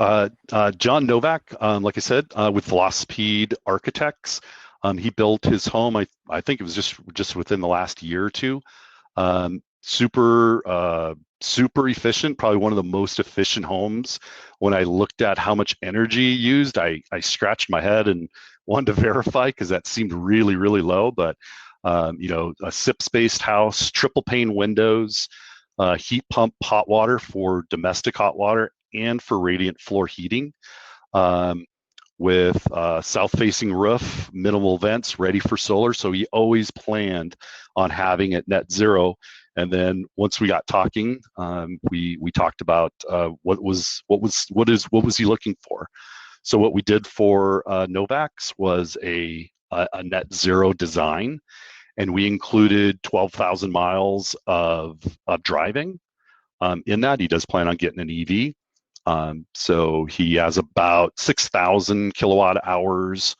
John Novak, like I said, with Velocipede Architects, he built his home. I think it was just within the last year or two. Super efficient, probably one of the most efficient homes. When I looked at how much energy used, I scratched my head and wanted to verify, because that seemed really, really low. But a SIP-spaced house, triple pane windows, heat pump hot water for domestic hot water and for radiant floor heating, with south-facing roof, minimal vents, ready for solar. So he always planned on having it net zero. And then once we got talking, we talked about what was he looking for. So what we did for Novak's was a net zero design, and we included 12,000 miles of driving in that. He does plan on getting an EV. So he has about 6,000 kilowatt hours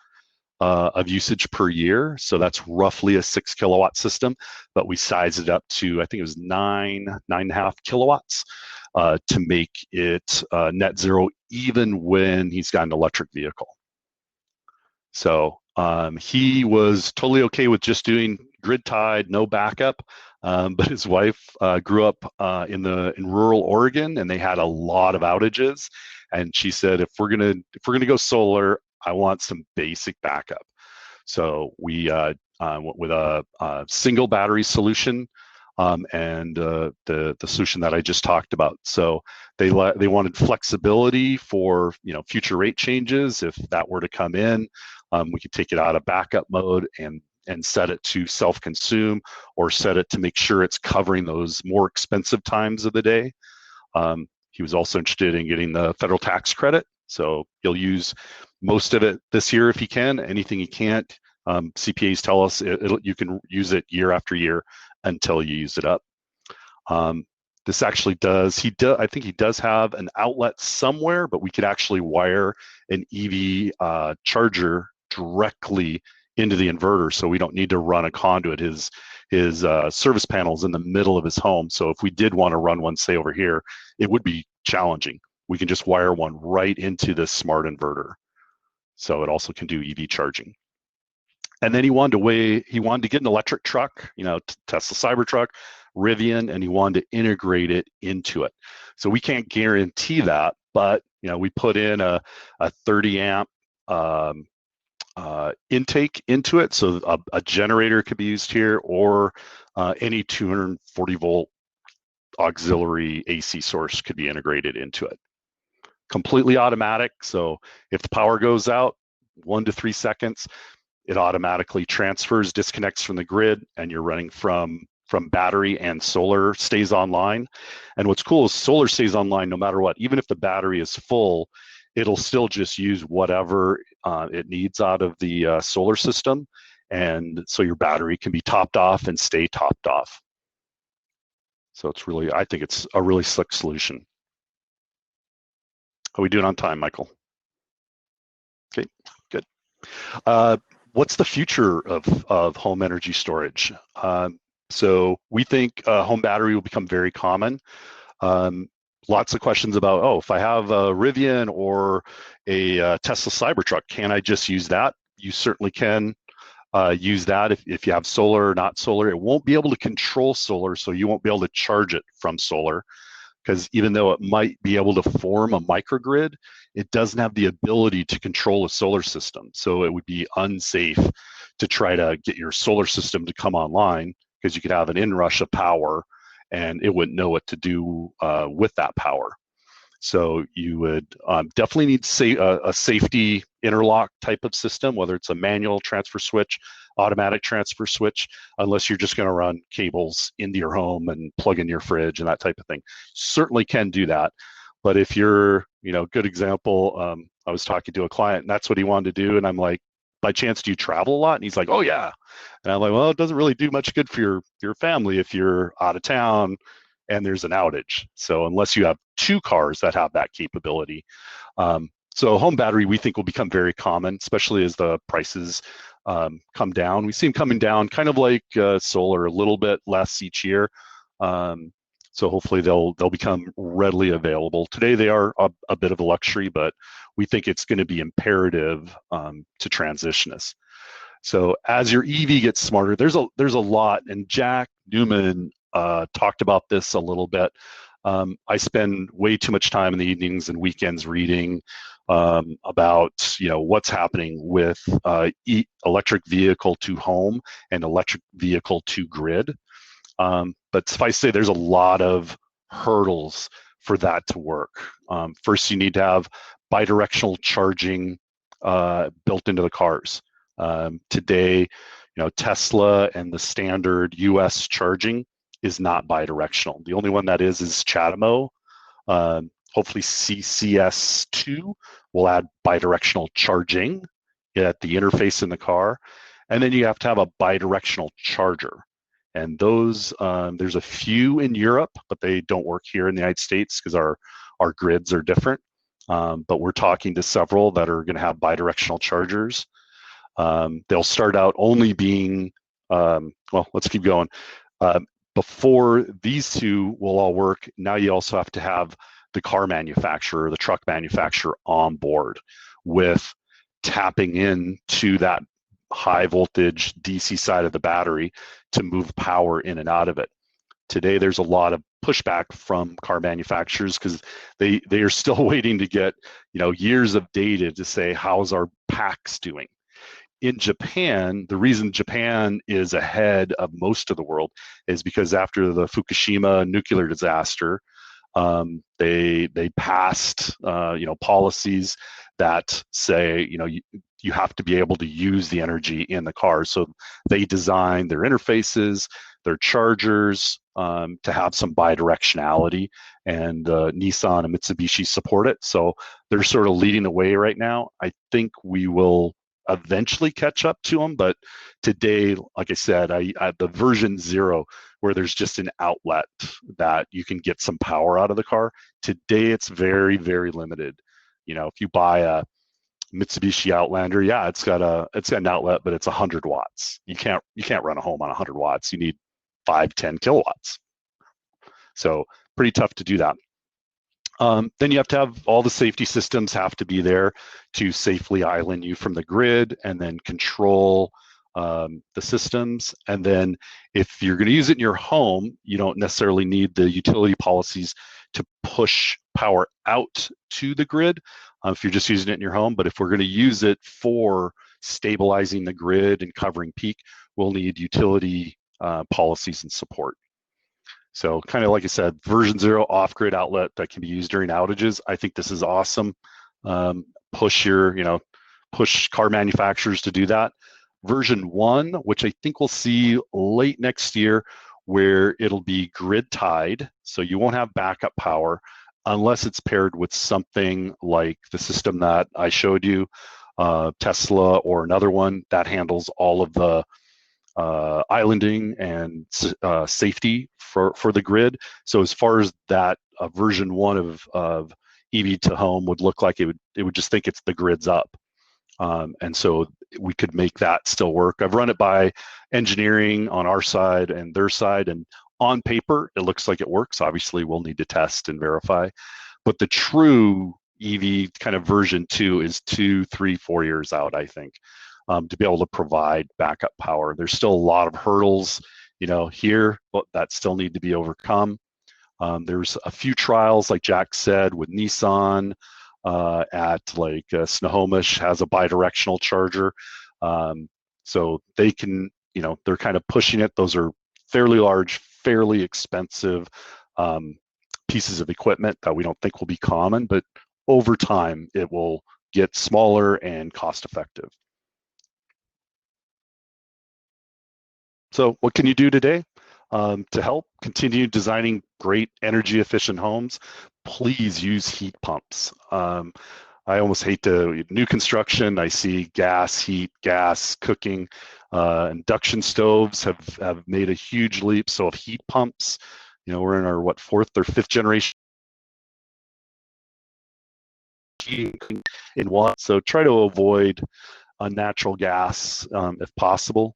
of usage per year. So that's roughly a 6 kilowatt system, but we sized it up to, I think it was 9.5 kilowatts to make it net zero, even when he's got an electric vehicle. So he was totally okay with just doing grid tied, no backup. But his wife grew up in rural Oregon, and they had a lot of outages. And she said, if we're gonna go solar, I want some basic backup. So we went with a single battery solution, and the solution that I just talked about. So they wanted flexibility for future rate changes. If that were to come in, we could take it out of backup mode and set it to self-consume, or set it to make sure it's covering those more expensive times of the day. He was also interested in getting the federal tax credit. So he'll use most of it this year if he can. Anything he can't, CPAs tell us you can use it year after year until you use it up. This actually does, I think he does have an outlet somewhere, but we could actually wire an EV charger directly into the inverter, so we don't need to run a conduit. His service panel's in the middle of his home, so if we did want to run one, say over here, it would be challenging. We can just wire one right into this smart inverter. So it also can do EV charging. And then he wanted to get an electric truck, Tesla Cybertruck, Rivian, and he wanted to integrate it into it. So we can't guarantee that, but we put in a 30 amp intake into it, so a generator could be used here, or any 240 volt auxiliary AC source could be integrated into it. Completely automatic, so if the power goes out 1 to 3 seconds, it automatically transfers, disconnects from the grid, and you're running from battery, and solar stays online. And what's cool is solar stays online no matter what. Even if the battery is full, it'll still just use whatever it needs out of the solar system. And so your battery can be topped off and stay topped off. So I think it's a really slick solution. How are we doing on time, Michael? Okay, good. What's the future of home energy storage? So we think home battery will become very common. Lots of questions about, if I have a Rivian or a Tesla Cybertruck, can I just use that? You certainly can use that if you have solar or not solar. It won't be able to control solar, so you won't be able to charge it from solar, because even though it might be able to form a microgrid, it doesn't have the ability to control a solar system. So it would be unsafe to try to get your solar system to come online, because you could have an inrush of power and it wouldn't know what to do with that power. So you would definitely need a safety interlock type of system, whether it's a manual transfer switch, automatic transfer switch, unless you're just going to run cables into your home and plug in your fridge and that type of thing. Certainly can do that. But if you're, good example, I was talking to a client and that's what he wanted to do. And I'm like, by chance, do you travel a lot? And he's like, oh yeah. And I'm like, well, it doesn't really do much good for your family if you're out of town and there's an outage. So unless you have 2 cars that have that capability. So home battery, we think, will become very common, especially as the prices come down. We see them coming down kind of like solar, a little bit less each year. So hopefully they'll become readily available. Today they are a bit of a luxury, but we think it's going to be imperative to transition us. So as your EV gets smarter, there's a lot, and Jack Newman talked about this a little bit. I spend way too much time in the evenings and weekends reading about what's happening with electric vehicle to home and electric vehicle to grid. But suffice to say, there's a lot of hurdles for that to work. First, you need to have bidirectional charging built into the cars. Today, Tesla and the standard US charging is not bidirectional. The only one that is CHAdeMO. Hopefully CCS2 will add bidirectional charging at the interface in the car. And then you have to have a bidirectional charger. And those, there's a few in Europe, but they don't work here in the United States because our grids are different. But we're talking to several that are going to have bidirectional chargers. They'll start out only being, well, let's keep going. Before these two will all work, now you also have to have the car manufacturer, the truck manufacturer on board with tapping into that high voltage DC side of the battery to move power in and out of it. Today, there's a lot of pushback from car manufacturers because they are still waiting to get years of data to say, how's our packs doing? In Japan, the reason Japan is ahead of most of the world is because after the Fukushima nuclear disaster, they passed policies that say you have to be able to use the energy in the car. So they designed their interfaces, their chargers to have some bidirectionality, and Nissan and Mitsubishi support it. So they're sort of leading the way right now. I think we will eventually catch up to them, but today, like I said, the version 0, where there's just an outlet that you can get some power out of the car. Today, it's very, very limited. You know, if you buy a Mitsubishi Outlander, yeah, it's got an outlet, but it's 100 watts. You can't run a home on 100 watts. You need 5-10 kilowatts. So pretty tough to do that. Then you have to have all the safety systems have to be there to safely island you from the grid and then control the systems. And then if you're going to use it in your home, you don't necessarily need the utility policies to push power out to the grid if you're just using it in your home. But if we're going to use it for stabilizing the grid and covering peak, we'll need utility policies and support. So kind of like I said, version 0 off-grid outlet that can be used during outages. I think this is awesome. Push car manufacturers to do that. Version 1, which I think we'll see late next year, where it'll be grid tied. So you won't have backup power unless it's paired with something like the system that I showed you, Tesla or another one that handles all of the islanding and safety for the grid. So as far as that version 1 of EV to home would look like, it would just think it's the grid's up. And so we could make that still work. I've run it by engineering on our side and their side, and on paper, it looks like it works. Obviously, we'll need to test and verify. But the true EV kind of version 2 is 2, 3, 4 years out, I think, to be able to provide backup power. There's still a lot of hurdles, here, but that still need to be overcome. There's a few trials, like Jack said, with Nissan, at like Snohomish has a bidirectional charger. So they can, they're kind of pushing it. Those are fairly large, fairly expensive pieces of equipment that we don't think will be common, but over time it will get smaller and cost effective. So what can you do today to help continue designing great energy efficient homes? Please use heat pumps. I almost hate new construction. I see gas, heat, gas, cooking. Induction stoves have made a huge leap. So if heat pumps, we're in our 4th or 5th generation in one. So try to avoid natural gas if possible.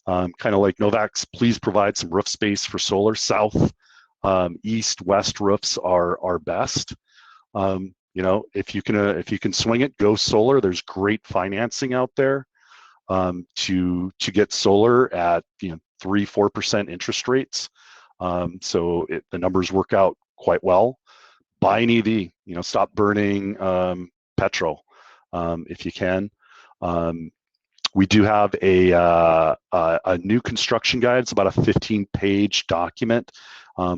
Kind of like Novak's, please provide some roof space for solar. South, east, west roofs are best. If you can swing it, go solar. There's great financing out there to get solar at 3-4% interest rates. So the numbers work out quite well. Buy an EV. Stop burning petrol if you can. We do have a new construction guide. It's about a 15-page document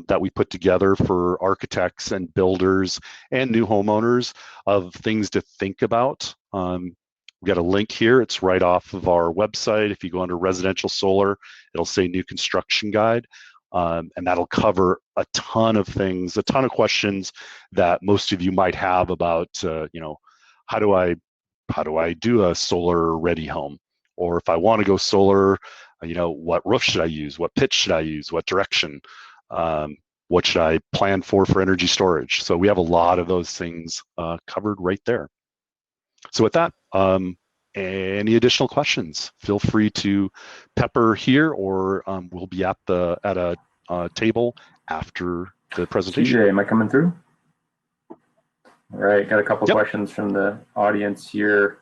that we put together for architects and builders and new homeowners of things to think about. We got a link here. It's right off of our website. If you go under residential solar, it'll say new construction guide. And that'll cover a ton of things, a ton of questions that most of you might have about, how do I do a solar ready home? Or if I want to go solar, what roof should I use? What pitch should I use? What direction? What should I plan for energy storage? So we have a lot of those things covered right there. So with that, any additional questions, feel free to pepper here, or we'll be at a table after the presentation. TJ, am I coming through? All right, got a couple questions from the audience here.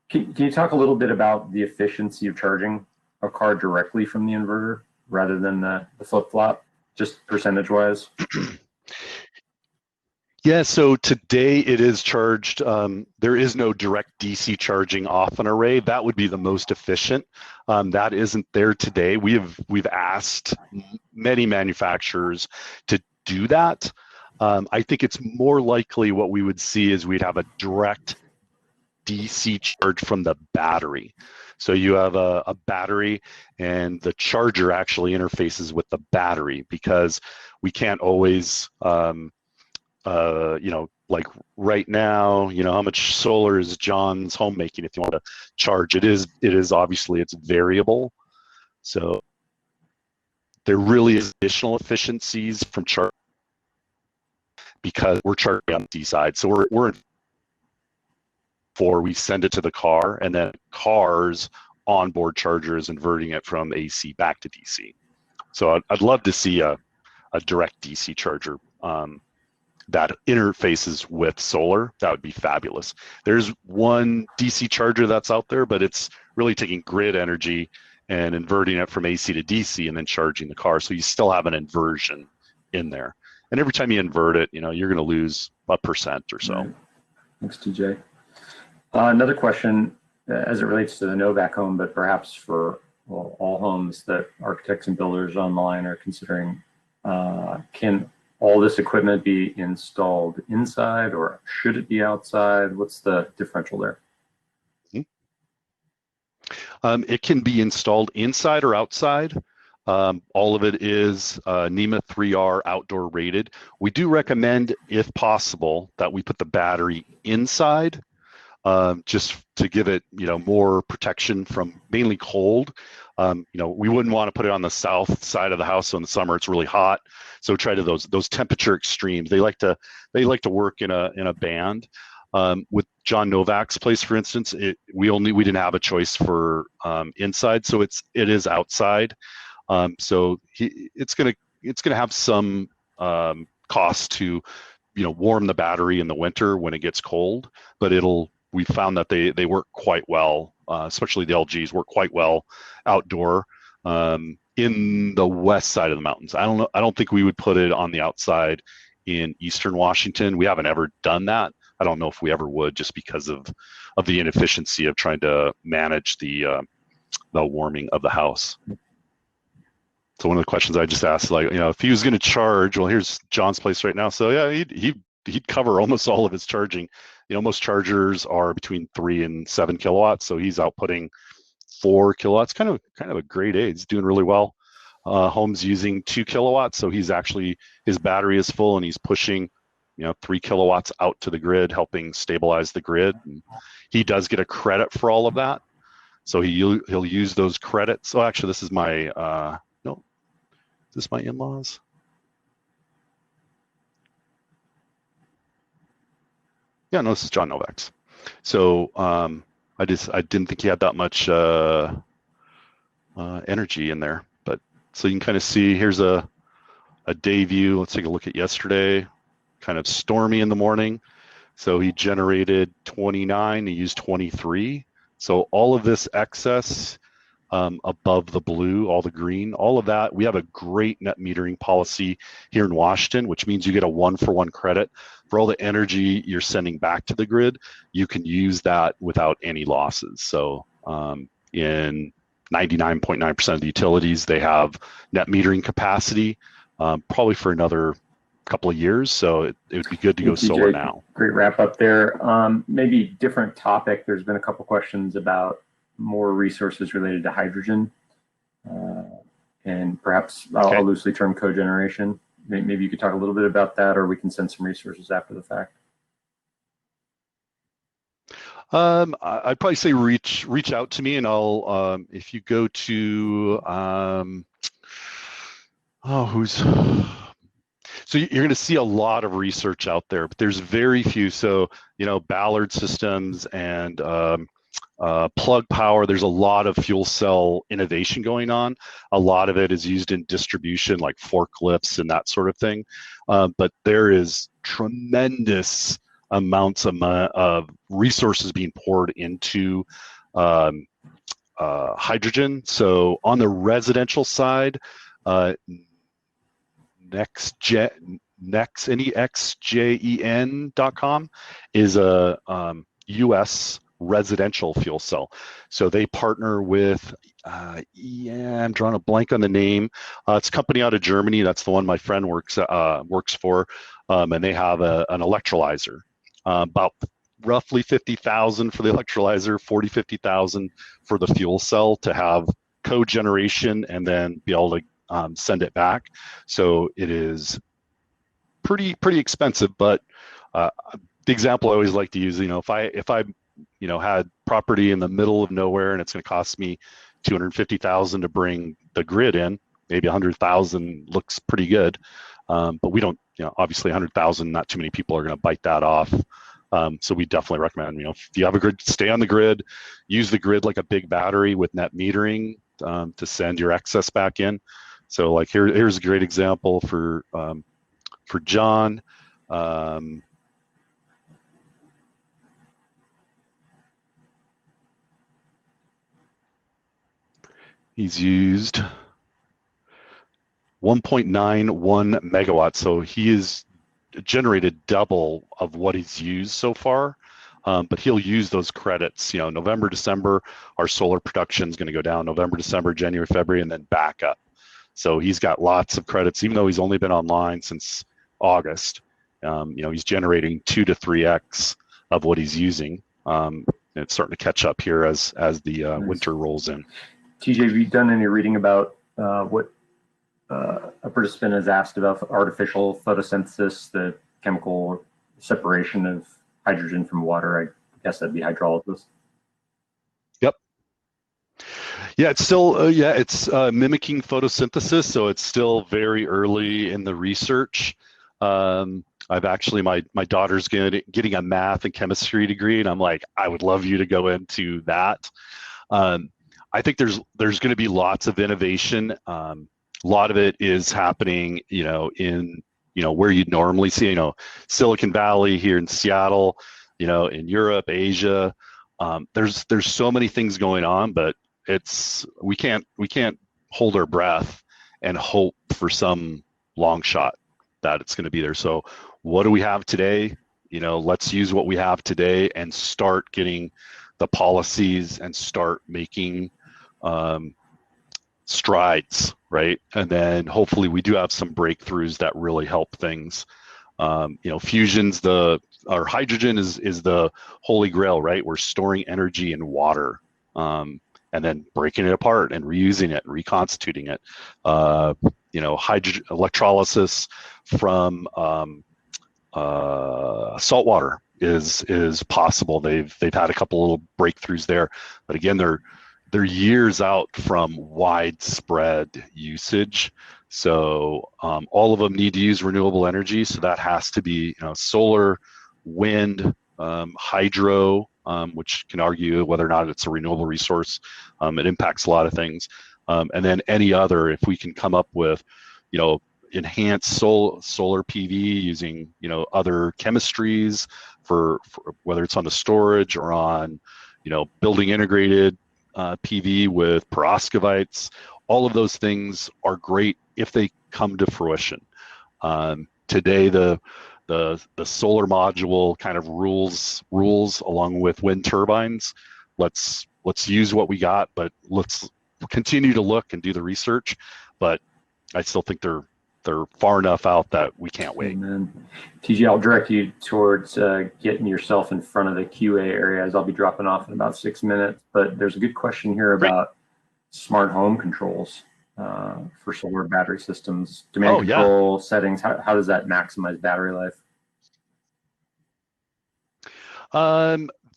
Can you talk a little bit about the efficiency of charging a car directly from the inverter rather than the flip-flop, just percentage-wise? Yeah, so today it is charged. There is no direct DC charging off an array. That would be the most efficient. That isn't there today. We've asked many manufacturers to do that. I think it's more likely what we would see is we'd have a direct DC charge from the battery. So you have a battery, and the charger actually interfaces with the battery, because we can't always, like right now, how much solar is John's home making? If you want to charge, it is obviously, it's variable. So There really is additional efficiencies from charging because we're charging on the DC side. So we're before we send it to the car, and then car's onboard charger is inverting it from AC back to DC. So I'd love to see a direct DC charger that interfaces with solar. That would be fabulous. There's one DC charger that's out there, but it's really taking grid energy and inverting it from AC to DC and then charging the car. So you still have an inversion in there. And every time you invert it, you're going to lose a percent or so. Right. Thanks, TJ. Another question as it relates to the Novak home, but perhaps for all homes that architects and builders online are considering, can all this equipment be installed inside or should it be outside? What's the differential there? It can be installed inside or outside. All of it is NEMA 3R outdoor rated. We do recommend, if possible, that we put the battery inside, just to give it, more protection from mainly cold. We wouldn't want to put it on the south side of the house. So in the summer, it's really hot. So try to those temperature extremes. They like to work in a band. With John Novak's place, for instance, we didn't have a choice for inside, so it is outside. So it's gonna have some cost to warm the battery in the winter when it gets cold, but we found that they work quite well, especially the LGs work quite well outdoor in the west side of the mountains. I don't think we would put it on the outside in eastern Washington. We haven't ever done that. I don't know if we ever would, just because of the inefficiency of trying to manage the warming of the house. So one of the questions I just asked, if he was going to charge, well, here's John's place right now. So yeah, he'd cover almost all of his charging. Most chargers are between 3 and 7 kilowatts, so he's outputting 4 kilowatts. Kind of a great aid. He's doing really well. Home's using 2 kilowatts, so his battery is full and he's pushing 3 kilowatts out to the grid, helping stabilize the grid. And he does get a credit for all of that, so he'll use those credits. So actually, this is my is this my in-laws? Yeah, no, this is John Novak's. So I didn't think he had that much energy in there, but so you can kind of see here's a day view. Let's take a look at yesterday. Kind of stormy in the morning, so he generated 29. He used 23. So all of this excess above the blue, all the green, all of that, we have a great net metering policy here in Washington, which means you get a 1-for-1 credit for all the energy you're sending back to the grid. You can use that without any losses. So in 99.9% of the utilities, they have net metering capacity, probably for another couple of years. So it would be good to go solar now. Great wrap up there. Maybe different topic. There's been a couple questions about more resources related to hydrogen, and perhaps I'll loosely term cogeneration. Maybe you could talk a little bit about that, or we can send some resources after the fact. I'd probably say reach out to me, and I'll if you go to so you're going to see a lot of research out there, but there's very few. So Ballard Systems and Plug Power, there's a lot of fuel cell innovation going on. A lot of it is used in distribution, like forklifts and that sort of thing. But there is tremendous amounts of resources being poured into hydrogen. So on the residential side, nextgen.com is a US residential fuel cell. So they partner with, I'm drawing a blank on the name. It's a company out of Germany. That's the one my friend works for, and they have an electrolyzer. About roughly 50,000 for the electrolyzer, 50,000 for the fuel cell to have cogeneration and then be able to send it back. So it is pretty expensive, but the example I always like to use, if I had property in the middle of nowhere and it's going to cost me $250,000 to bring the grid in, maybe 100,000 looks pretty good. But we don't, obviously 100,000, not too many people are going to bite that off. So we definitely recommend, if you have a grid, stay on the grid, use the grid like a big battery with net metering to send your excess back in. So like here's a great example for John. He's used 1.91 megawatts. So he has generated double of what he's used so far. But he'll use those credits, November, December, our solar production is going to go down, November, December, January, February, and then back up. So he's got lots of credits, even though he's only been online since August. He's generating 2 to 3x of what he's using. It's starting to catch up here as the winter rolls in. TJ, have you done any reading about what a participant has asked about artificial photosynthesis, the chemical separation of hydrogen from water? I guess that'd be hydrolysis. Yep. Yeah, it's still it's mimicking photosynthesis, so it's still very early in the research. I've actually my daughter's getting a math and chemistry degree, and I'm like, I would love you to go into that. I think there's going to be lots of innovation. A lot of it is happening, in where you'd normally see, Silicon Valley here in Seattle, in Europe, Asia. There's so many things going on, but we can't hold our breath and hope for some long shot that it's going to be there. So what do we have today? Let's use what we have today and start getting the policies and start making strides, right? And then hopefully we do have some breakthroughs that really help things. Fusion's our hydrogen is the holy grail, right? We're storing energy in water, and then breaking it apart and reusing it, reconstituting it. Hydrogen electrolysis from salt water is possible. They've had a couple little breakthroughs there, but again, they're years out from widespread usage. So all of them need to use renewable energy. So that has to be solar, wind, hydro, which can argue whether or not it's a renewable resource. It impacts a lot of things. And then any other, if we can come up with, enhanced solar PV using, other chemistries for whether it's on the storage or on, building integrated PV with perovskites, all of those things are great if they come to fruition. Today, the solar module kind of rules along with wind turbines. Let's use what we got, but let's continue to look and do the research. But I still think they're far enough out that we can't wait. Amen. TJ, I'll direct you towards getting yourself in front of the QA area, as I'll be dropping off in about 6 minutes. But there's a good question here about smart home controls for solar battery systems, demand control settings. How does that maximize battery life?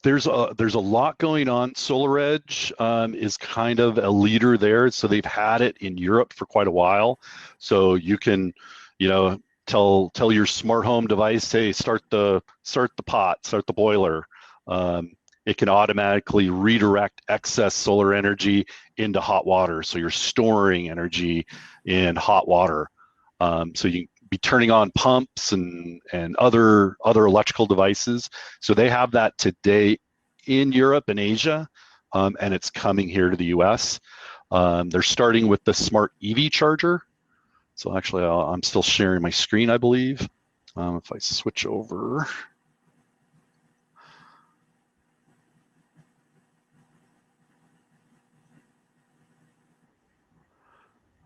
There's a lot going on. SolarEdge is kind of a leader there. So they've had it in Europe for quite a while. So you can, tell your smart home device, hey, start the pot, start the boiler. It can automatically redirect excess solar energy into hot water. So you're storing energy in hot water. So you be turning on pumps and other electrical devices. So they have that today in Europe and Asia, and it's coming here to the US. They're starting with the smart EV charger. So actually, I'm still sharing my screen, I believe. If I switch over.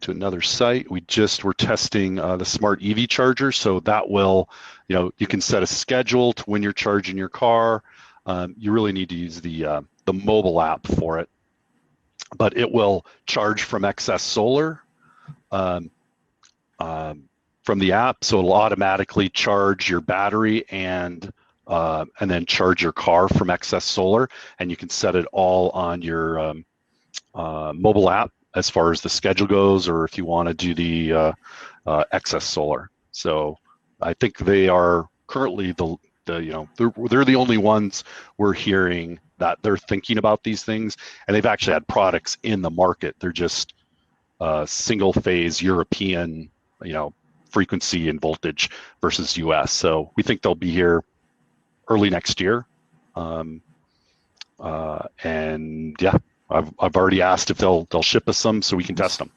To another site. We're testing the smart EV charger. So that will, you can set a schedule to when you're charging your car. You really need to use the mobile app for it, but it will charge from excess solar from the app. So it'll automatically charge your battery and then charge your car from excess solar. And you can set it all on your mobile app. as far as the schedule goes, or if you want to do the excess solar. So I think they are currently they're the only ones we're hearing that they're thinking about these things, and they've actually had products in the market. They're just single phase European, frequency and voltage versus US. So we think they'll be here early next year. And yeah, I've already asked if they'll ship us some so we can test them.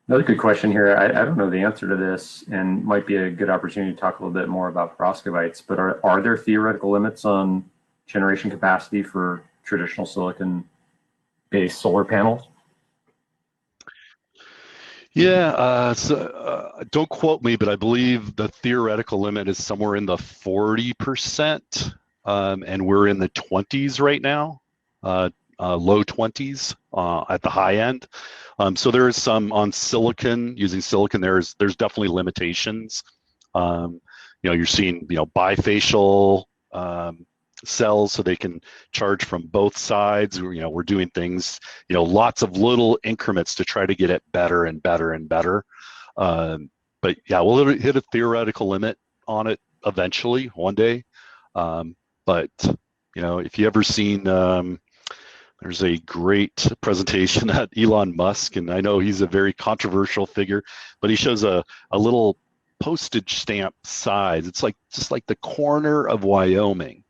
Another good question here. I don't know the answer to this, and might be a good opportunity to talk a little bit more about perovskites, but are there theoretical limits on generation capacity for traditional silicon-based solar panels? Yeah, don't quote me, but I believe the theoretical limit is somewhere in the 40%, and we're in the 20s right now, low 20s at the high end. So there is some on silicon, using silicon, there's definitely limitations. You're seeing, bifacial cells, so they can charge from both sides. We're doing things, lots of little increments to try to get it better and better and better. But yeah, we'll hit a theoretical limit on it eventually one day. But if you ever seen, there's a great presentation at Elon Musk, and I know he's a very controversial figure, but he shows a little postage stamp size. It's just like the corner of Wyoming.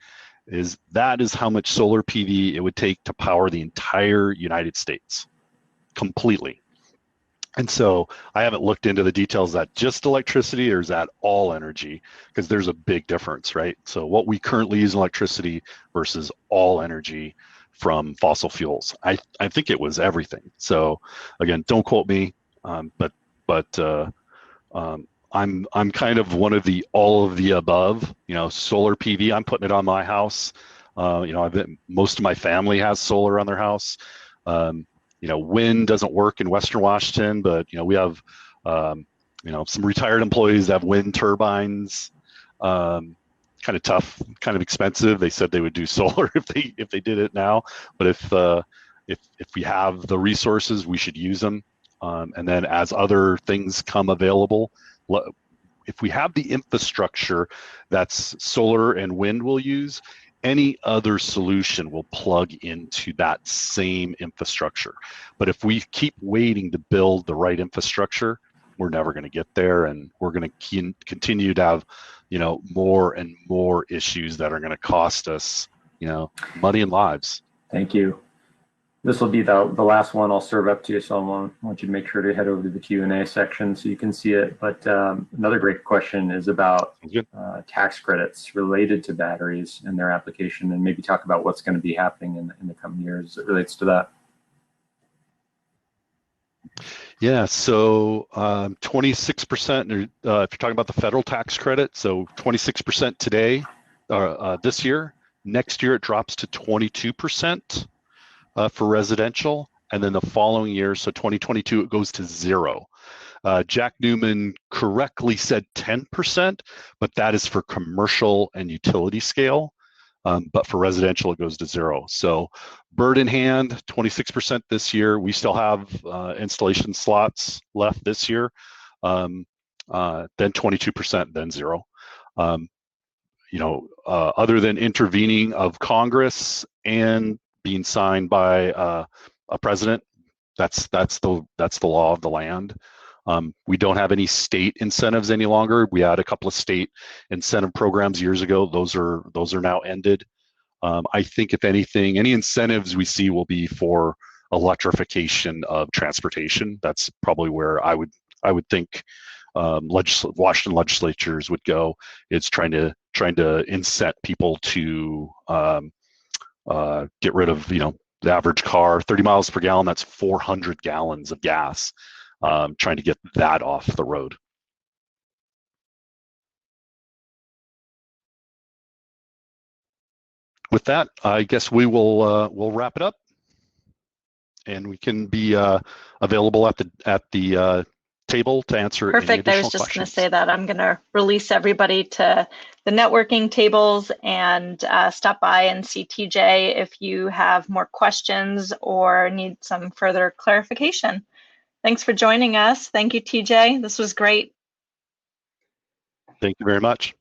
That is how much solar PV it would take to power the entire United States completely. And so I haven't looked into the details. Is that just electricity, or is that all energy? Because there's a big difference, right? So what we currently use in electricity versus all energy from fossil fuels. I think it was everything. So again, don't quote me, but I'm kind of one of the all of the above. Solar PV, I'm putting it on my house. Most of my family has solar on their house. Wind doesn't work in Western Washington, but we have some retired employees that have wind turbines. Kind of tough, kind of expensive. They said they would do solar if they did it now, but if we have the resources, we should use them. And then as other things come available, if we have the infrastructure that's solar and wind will use, any other solution will plug into that same infrastructure. But if we keep waiting to build the right infrastructure, we're never going to get there, and we're going to continue to have more and more issues that are going to cost us money and lives. Thank you. This will be the last one I'll serve up to you, so I want you to make sure to head over to the Q&A section so you can see it. But another great question is about tax credits related to batteries and their application, and maybe talk about what's going to be happening in the coming years as it relates to that. Yeah, so 26%, if you're talking about the federal tax credit, so 26% today, this year. Next year it drops to 22%. For residential, and then the following year, so 2022, it goes to 0. Jack Newman correctly said 10%, but that is for commercial and utility scale. But for residential, it goes to 0. So bird in hand, 26% this year. We still have installation slots left this year. Then 22%, then 0. Other than intervening of Congress and being signed by a president, that's the law of the land. We don't have any state incentives any longer. We had a couple of state incentive programs years ago. Those are now ended. I think if anything, any incentives we see will be for electrification of transportation. That's probably where I would think Washington legislatures would go. It's trying to incent people to get rid of the average car, 30 miles per gallon. That's 400 gallons of gas. Trying to get that off the road. With that, I guess we'll wrap it up, and we can be available at the table to answer any Perfect. I additional was just going to questions. say that I'm going to release everybody to the networking tables and stop by and see TJ if you have more questions or need some further clarification. Thanks for joining us. Thank you, TJ. This was great. Thank you very much.